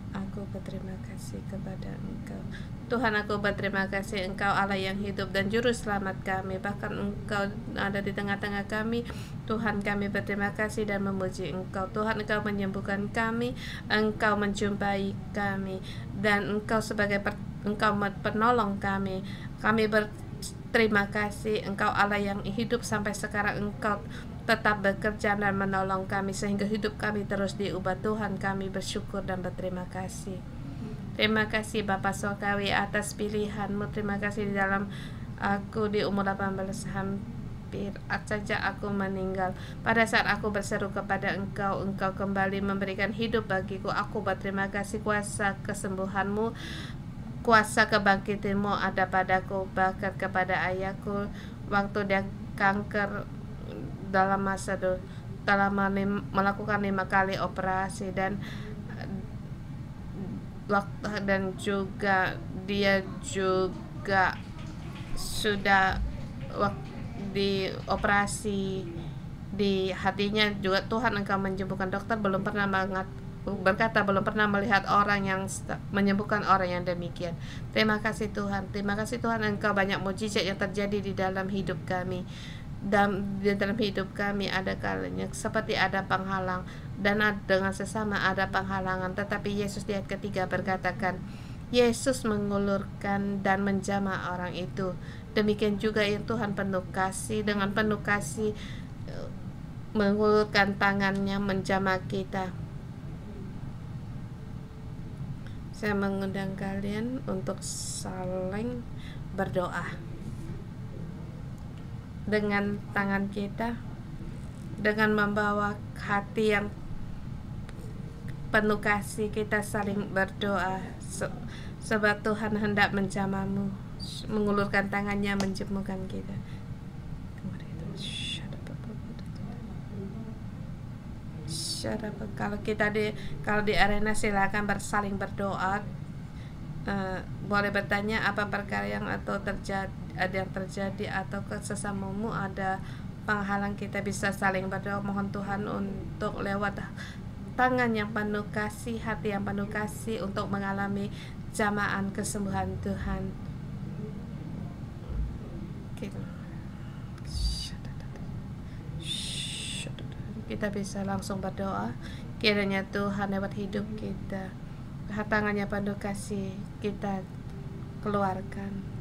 Aku berterima kasih kepada Engkau. Tuhan, aku berterima kasih Engkau Allah yang hidup dan juru selamat kami. Bahkan Engkau ada di tengah-tengah kami. Tuhan, kami berterima kasih dan memuji Engkau. Tuhan, Engkau menyembuhkan kami, Engkau menjumpai kami, dan Engkau sebagai Engkau penolong kami. Kami berterima kasih Engkau Allah yang hidup sampai sekarang. Engkau tetap bekerja dan menolong kami sehingga hidup kami terus diubah. Tuhan, kami bersyukur dan berterima kasih. Terima kasih Bapak Sorgawi atas pilihan-Mu. Terima kasih di dalam aku di umur 18 hampir saja aku meninggal. Pada saat aku berseru kepada Engkau, Engkau kembali memberikan hidup bagiku. Aku berterima kasih, kuasa kesembuhan-Mu, kuasa kebangkitan-Mu ada padaku, bahkan kepada ayahku waktu dia kanker dalam masa telah melakukan 5 kali operasi, dan juga dia juga sudah di operasi di hatinya juga. Tuhan, Engkau menyembuhkan. Dokter belum pernah berkata belum pernah melihat orang yang menyembuhkan orang yang demikian. Terima kasih Tuhan. Terima kasih Tuhan, Engkau banyak mujizat yang terjadi di dalam hidup kami. Dan di dalam hidup kami ada kalanya seperti ada penghalang, dan dengan sesama ada penghalangan. Tetapi Yesus di ayat ketiga berkatakan, Yesus mengulurkan dan menjamah orang itu. Demikian juga yang Tuhan penuh kasih, dengan penuh kasih mengulurkan tangannya menjamah kita. Saya mengundang kalian untuk saling berdoa dengan tangan kita, dengan membawa hati yang penuh kasih. Kita saling berdoa sebab Tuhan hendak menjamahmu, mengulurkan tangannya menjemurkan kita. Kalau di arena silakan bersaling berdoa. Boleh bertanya apa perkara yang terjadi atau sesamamu ada penghalang. Kita bisa saling berdoa, mohon Tuhan untuk lewat tangan yang penuh kasih, hati yang penuh kasih, untuk mengalami jamahan kesembuhan Tuhan. Kita bisa langsung berdoa, kiranya Tuhan lewat hidup kita, tangannya penuh kasih, kita keluarkan.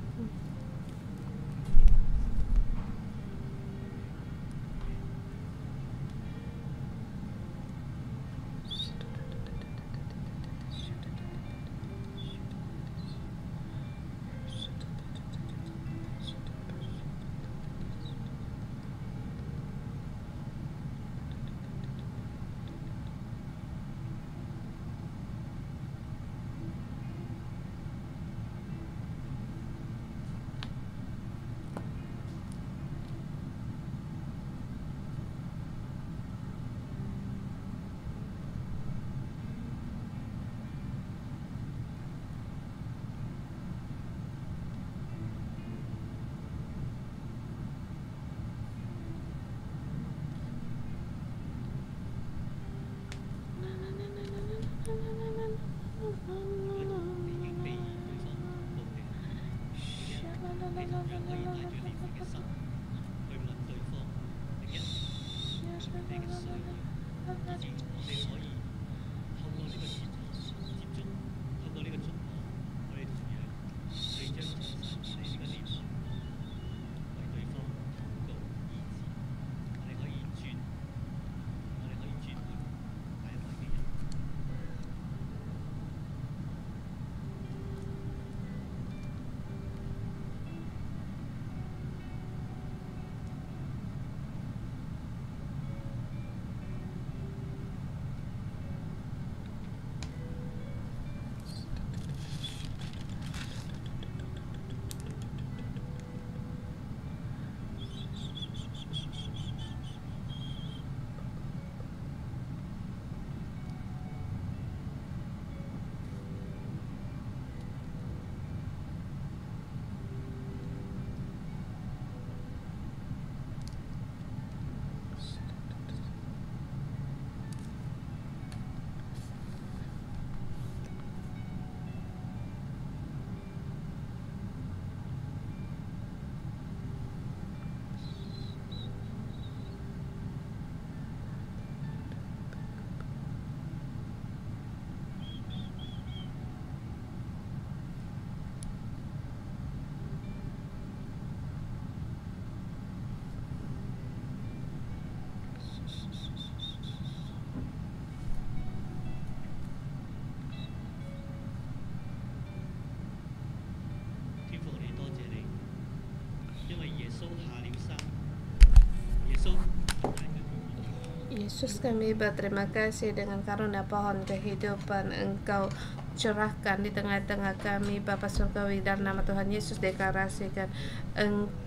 Yesus, kami berterima kasih dengan karunia pohon kehidupan Engkau curahkan di tengah-tengah kami, Bapa Surgawi. Dalam nama Tuhan Yesus deklarasikan, Engkaulah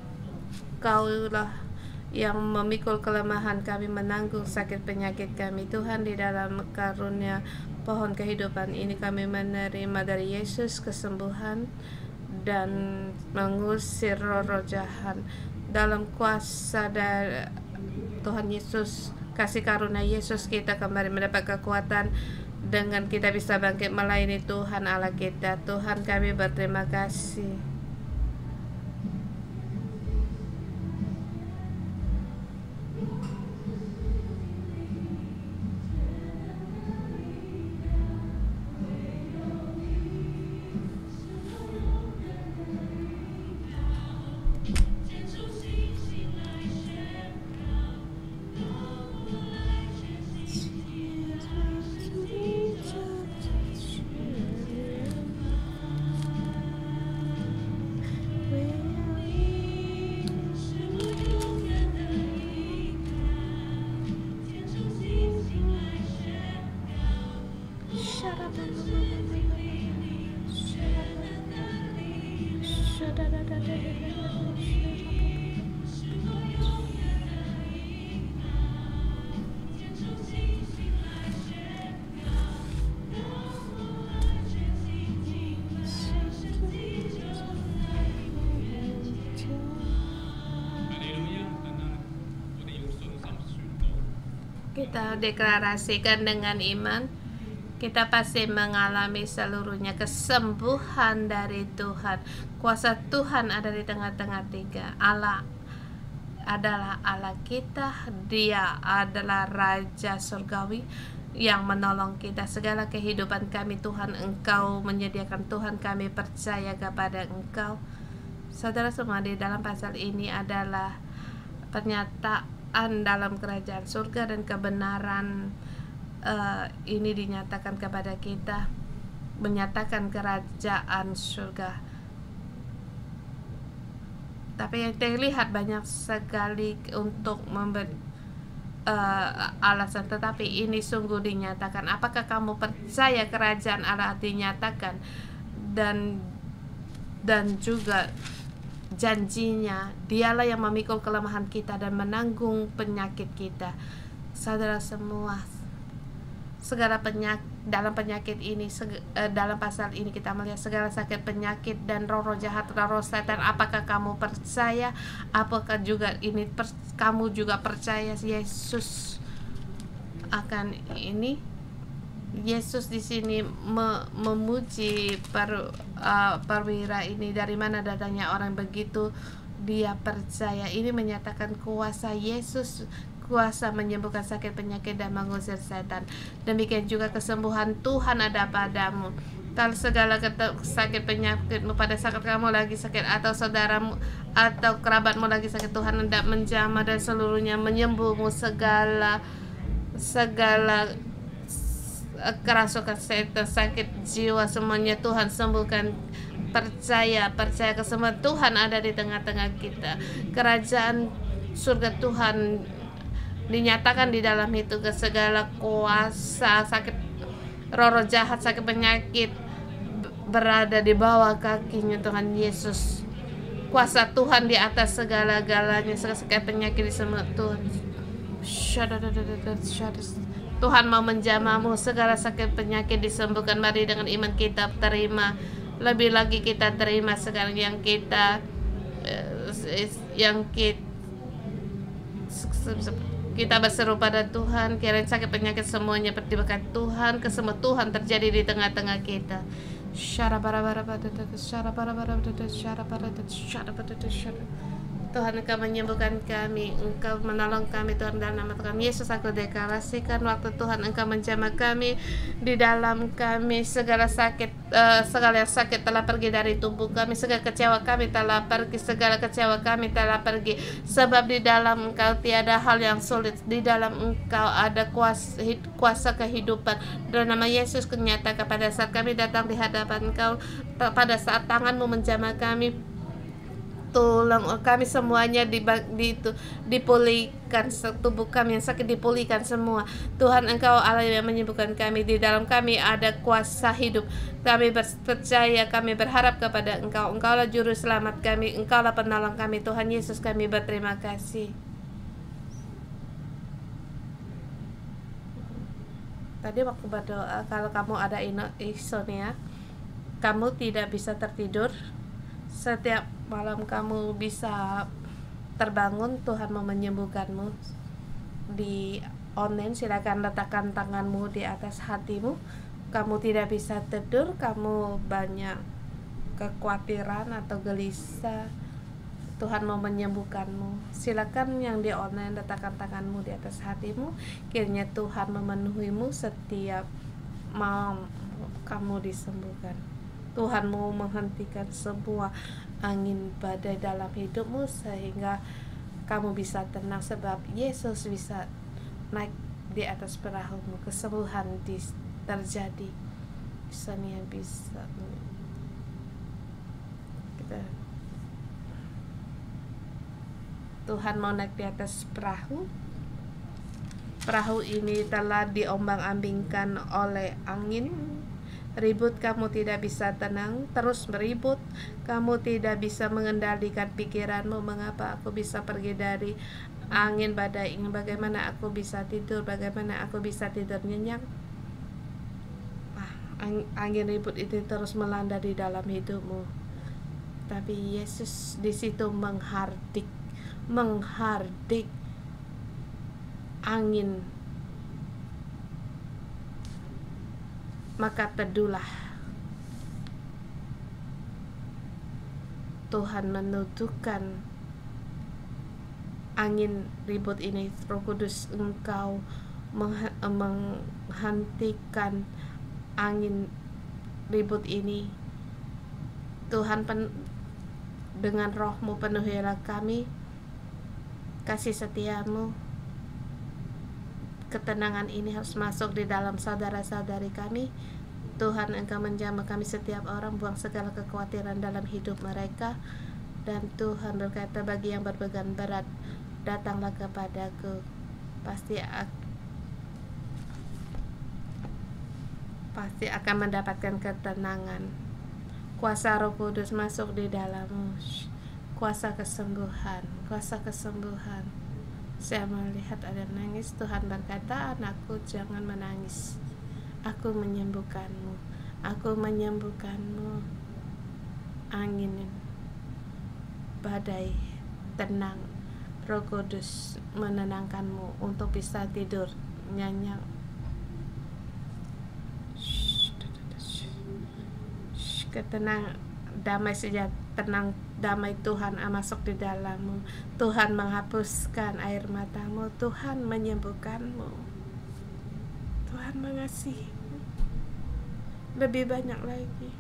yang memikul kelemahan kami, menanggung sakit penyakit kami. Tuhan, di dalam karunia pohon kehidupan ini kami menerima dari Yesus kesembuhan dan mengusir roh-roh jahat. Dalam kuasa dari Tuhan Yesus, kasih karunia Yesus, kita kembali mendapat kekuatan dengan kita bisa bangkit melayani Tuhan Allah kita. Tuhan, kami berterima kasih. Kita deklarasikan dengan iman, kita pasti mengalami seluruhnya kesembuhan dari Tuhan. Kuasa Tuhan ada di tengah-tengah tiga. Allah adalah Allah kita, Dia adalah Raja Surgawi yang menolong kita segala kehidupan kami. Tuhan, Engkau menyediakan. Tuhan, kami percaya kepada Engkau. Saudara semua, di dalam pasal ini adalah pernyataan dalam kerajaan surga, dan kebenaran ini dinyatakan kepada kita, menyatakan kerajaan surga. Tapi yang terlihat banyak sekali untuk memberi alasan, tetapi ini sungguh dinyatakan. Apakah kamu percaya kerajaan Allah dinyatakan dan juga janjinya? Dialah yang memikul kelemahan kita dan menanggung penyakit kita. Saudara semua, segala dalam penyakit ini, dalam pasal ini kita melihat segala sakit penyakit dan roh-roh jahat, roh-roh setan. Apakah kamu percaya? Apakah juga ini kamu juga percaya Yesus akan ini? Yesus di sini memuji perwira ini. Dari mana datangnya orang begitu dia percaya? Ini menyatakan kuasa Yesus, kuasa menyembuhkan sakit penyakit dan mengusir setan. Demikian juga kesembuhan Tuhan ada padamu. Kalau segala sakit penyakitmu, pada saat kamu lagi sakit atau saudaramu atau kerabatmu lagi sakit, Tuhan hendak menjamah dan seluruhnya menyembuhmu. Segala kerasukan setan, sakit jiwa, semuanya Tuhan sembuhkan. Percaya kesembuhan Tuhan ada di tengah-tengah kita. Kerajaan surga Tuhan dinyatakan di dalam itu. Ke segala kuasa sakit, roh-roh jahat, sakit penyakit berada di bawah kakinya Tuhan Yesus. Kuasa Tuhan di atas segala-galanya. Segala penyakit di semua Tuhan. Tuhan mau menjamahmu. Segala sakit penyakit disembuhkan. Mari dengan iman kita terima. Lebih lagi kita terima sekarang yang kita berseru pada Tuhan. Kiranya sakit penyakit semuanya berkat Tuhan, kesembuhan Tuhan terjadi di tengah-tengah kita. Tuhan, Engkau menyembuhkan kami, Engkau menolong kami Tuhan, dalam nama Tuhan Yesus. Aku deklarasikan waktu Tuhan Engkau menjamah kami, di dalam kami segala yang sakit telah pergi dari tubuh kami, segala kecewa kami telah pergi, sebab di dalam Engkau tiada hal yang sulit, di dalam Engkau ada kuasa kehidupan. Dalam nama Yesus kenyatakan pada saat kami datang di hadapan Engkau, pada saat tanganmu menjamah kami, tulang kami semuanya dipulihkan, tubuh kami yang sakit dipulihkan semua. Tuhan, Engkau Allah yang menyembuhkan kami. Di dalam kami ada kuasa hidup. Kami percaya, kami berharap kepada Engkau. Engkaulah juru selamat kami, Engkaulah penolong kami. Tuhan Yesus, kami berterima kasih. Tadi waktu berdoa, kalau kamu ada insomnia, kamu tidak bisa tertidur, setiap malam kamu bisa terbangun, Tuhan mau menyembuhkanmu. Di online silakan letakkan tanganmu di atas hatimu. Kamu tidak bisa tidur, kamu banyak kekhawatiran atau gelisah, Tuhan mau menyembuhkanmu. Silakan yang di online letakkan tanganmu di atas hatimu, kiranya Tuhan memenuhimu setiap malam kamu disembuhkan. Tuhan mau menghentikan semua angin badai dalam hidupmu sehingga kamu bisa tenang, sebab Yesus bisa naik di atas perahumu. Kesembuhan terjadi. Insomnia bisa. Tuhan mau naik di atas perahu. Perahu ini telah diombang-ambingkan oleh angin. Ribut, kamu tidak bisa tenang, terus meribut. Kamu tidak bisa mengendalikan pikiranmu. Mengapa aku bisa pergi dari angin badai ini? Bagaimana aku bisa tidur? Bagaimana aku bisa tidur nyenyak? Angin ribut itu terus melanda di dalam hidupmu. Tapi Yesus di situ menghardik angin. Maka teduhlah. Tuhan menuduhkan angin ribut ini. Roh Kudus, Engkau menghentikan angin ribut ini. Tuhan, dengan roh-Mu penuhilah kami, kasih setiamu. Ketenangan ini harus masuk di dalam saudara-saudari kami. Tuhan, Engkau menjamah kami setiap orang, buang segala kekhawatiran dalam hidup mereka. Dan Tuhan berkata, bagi yang berbeban berat, datanglah kepadaku, pasti akan mendapatkan ketenangan. Kuasa Roh Kudus masuk di dalammu. Kuasa kesembuhan. Saya melihat ada nangis. Tuhan berkata, anakku, jangan menangis. Aku menyembuhkanmu. Angin badai tenang. Roh Kudus menenangkanmu untuk bisa tidur nyenyak. Ketenang, damai sejahtera, tenang, damai Tuhan masuk di dalammu. Tuhan menghapuskan air matamu. Tuhan menyembuhkanmu. Tuhan mengasihimu lebih banyak lagi.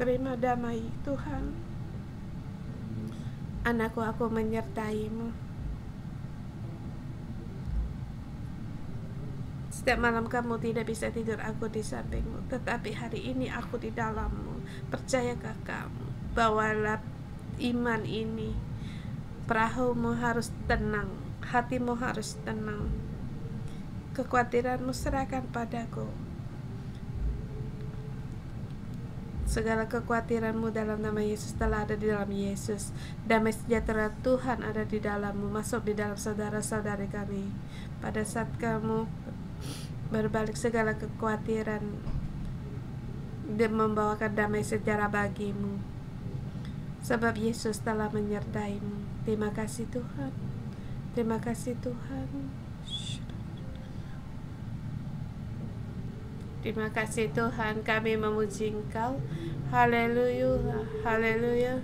Terima damai Tuhan. Anakku, aku menyertaimu. Setiap malam kamu tidak bisa tidur, aku di sampingmu. Tetapi hari ini aku di dalammu. Percayakah kamu? Bawalah iman ini. Perahumu harus tenang. Hatimu harus tenang. Kekhawatiranmu serahkan padaku. Segala kekhawatiranmu dalam nama Yesus telah ada di dalam Yesus. Damai sejahtera Tuhan ada di dalammu, masuk di dalam saudara-saudari kami. Pada saat kamu berbalik segala kekhawatiran, dia membawakan damai sejahtera bagimu, sebab Yesus telah menyertaimu. Terima kasih Tuhan. Terima kasih Tuhan. Terima kasih Tuhan, kami memuji Engkau. Haleluya, haleluya.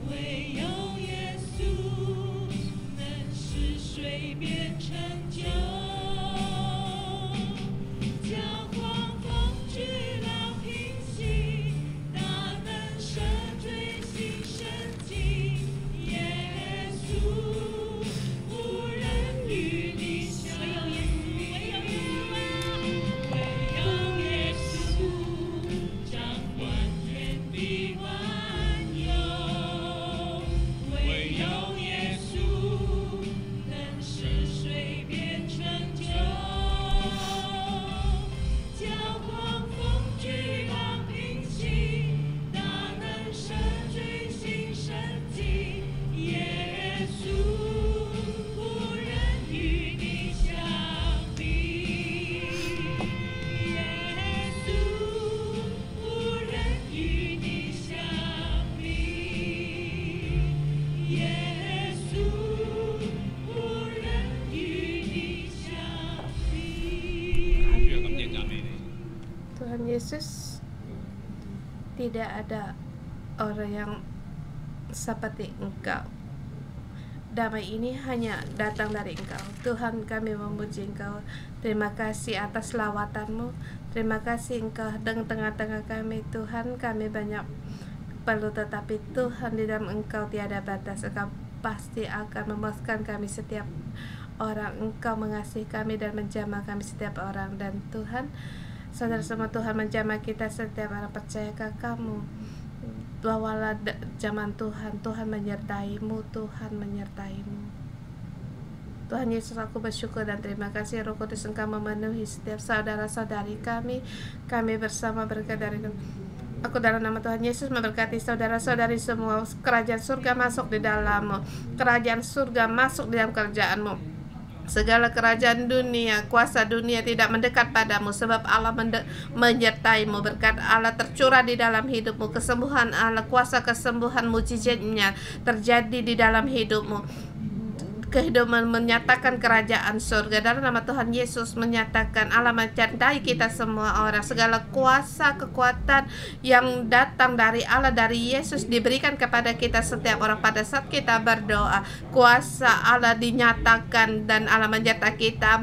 唯有耶稣能使水变成 Tidak ada orang yang seperti Engkau. Damai ini hanya datang dari Engkau. Tuhan, kami memuji Engkau. Terima kasih atas lawatan-Mu. Terima kasih Engkau di tengah-tengah kami, Tuhan. Kami banyak perlu, tetapi Tuhan, di dalam Engkau tiada batas. Engkau pasti akan memuaskan kami setiap orang. Engkau mengasihi kami dan menjamah kami setiap orang. Dan Tuhan, saudara semua, Tuhan menjamah kita setiap orang. Percayakah kamu? Bawalah zaman Tuhan. Tuhan menyertai-Mu. Tuhan menyertai-Mu. Tuhan Yesus, aku bersyukur dan terima kasih Roh Kudus Engkau memenuhi setiap saudara-saudari kami. Kami bersama berkat dari aku dalam nama Tuhan Yesus memberkati saudara-saudari semua. Kerajaan surga masuk di dalam-Mu. Kerajaan surga masuk di dalam kerjaan-Mu. Segala kerajaan dunia, kuasa dunia tidak mendekat padamu, sebab Allah menyertai-Mu. Berkat Allah tercurah di dalam hidupmu. Kesembuhan Allah, kuasa kesembuhan mujizatnya terjadi di dalam hidupmu. Kehidupan menyatakan kerajaan surga. Dalam nama Tuhan Yesus menyatakan Allah mencintai kita semua orang. Segala kuasa kekuatan yang datang dari Allah, dari Yesus, diberikan kepada kita setiap orang pada saat kita berdoa. Kuasa Allah dinyatakan dan Allah menyertai kita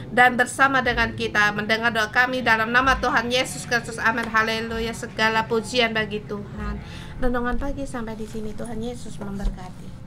dan bersama dengan kita mendengar doa kami dalam nama Tuhan Yesus Kristus. Amin. Haleluya. Segala pujian bagi Tuhan. Renungan pagi sampai di sini. Tuhan Yesus memberkati.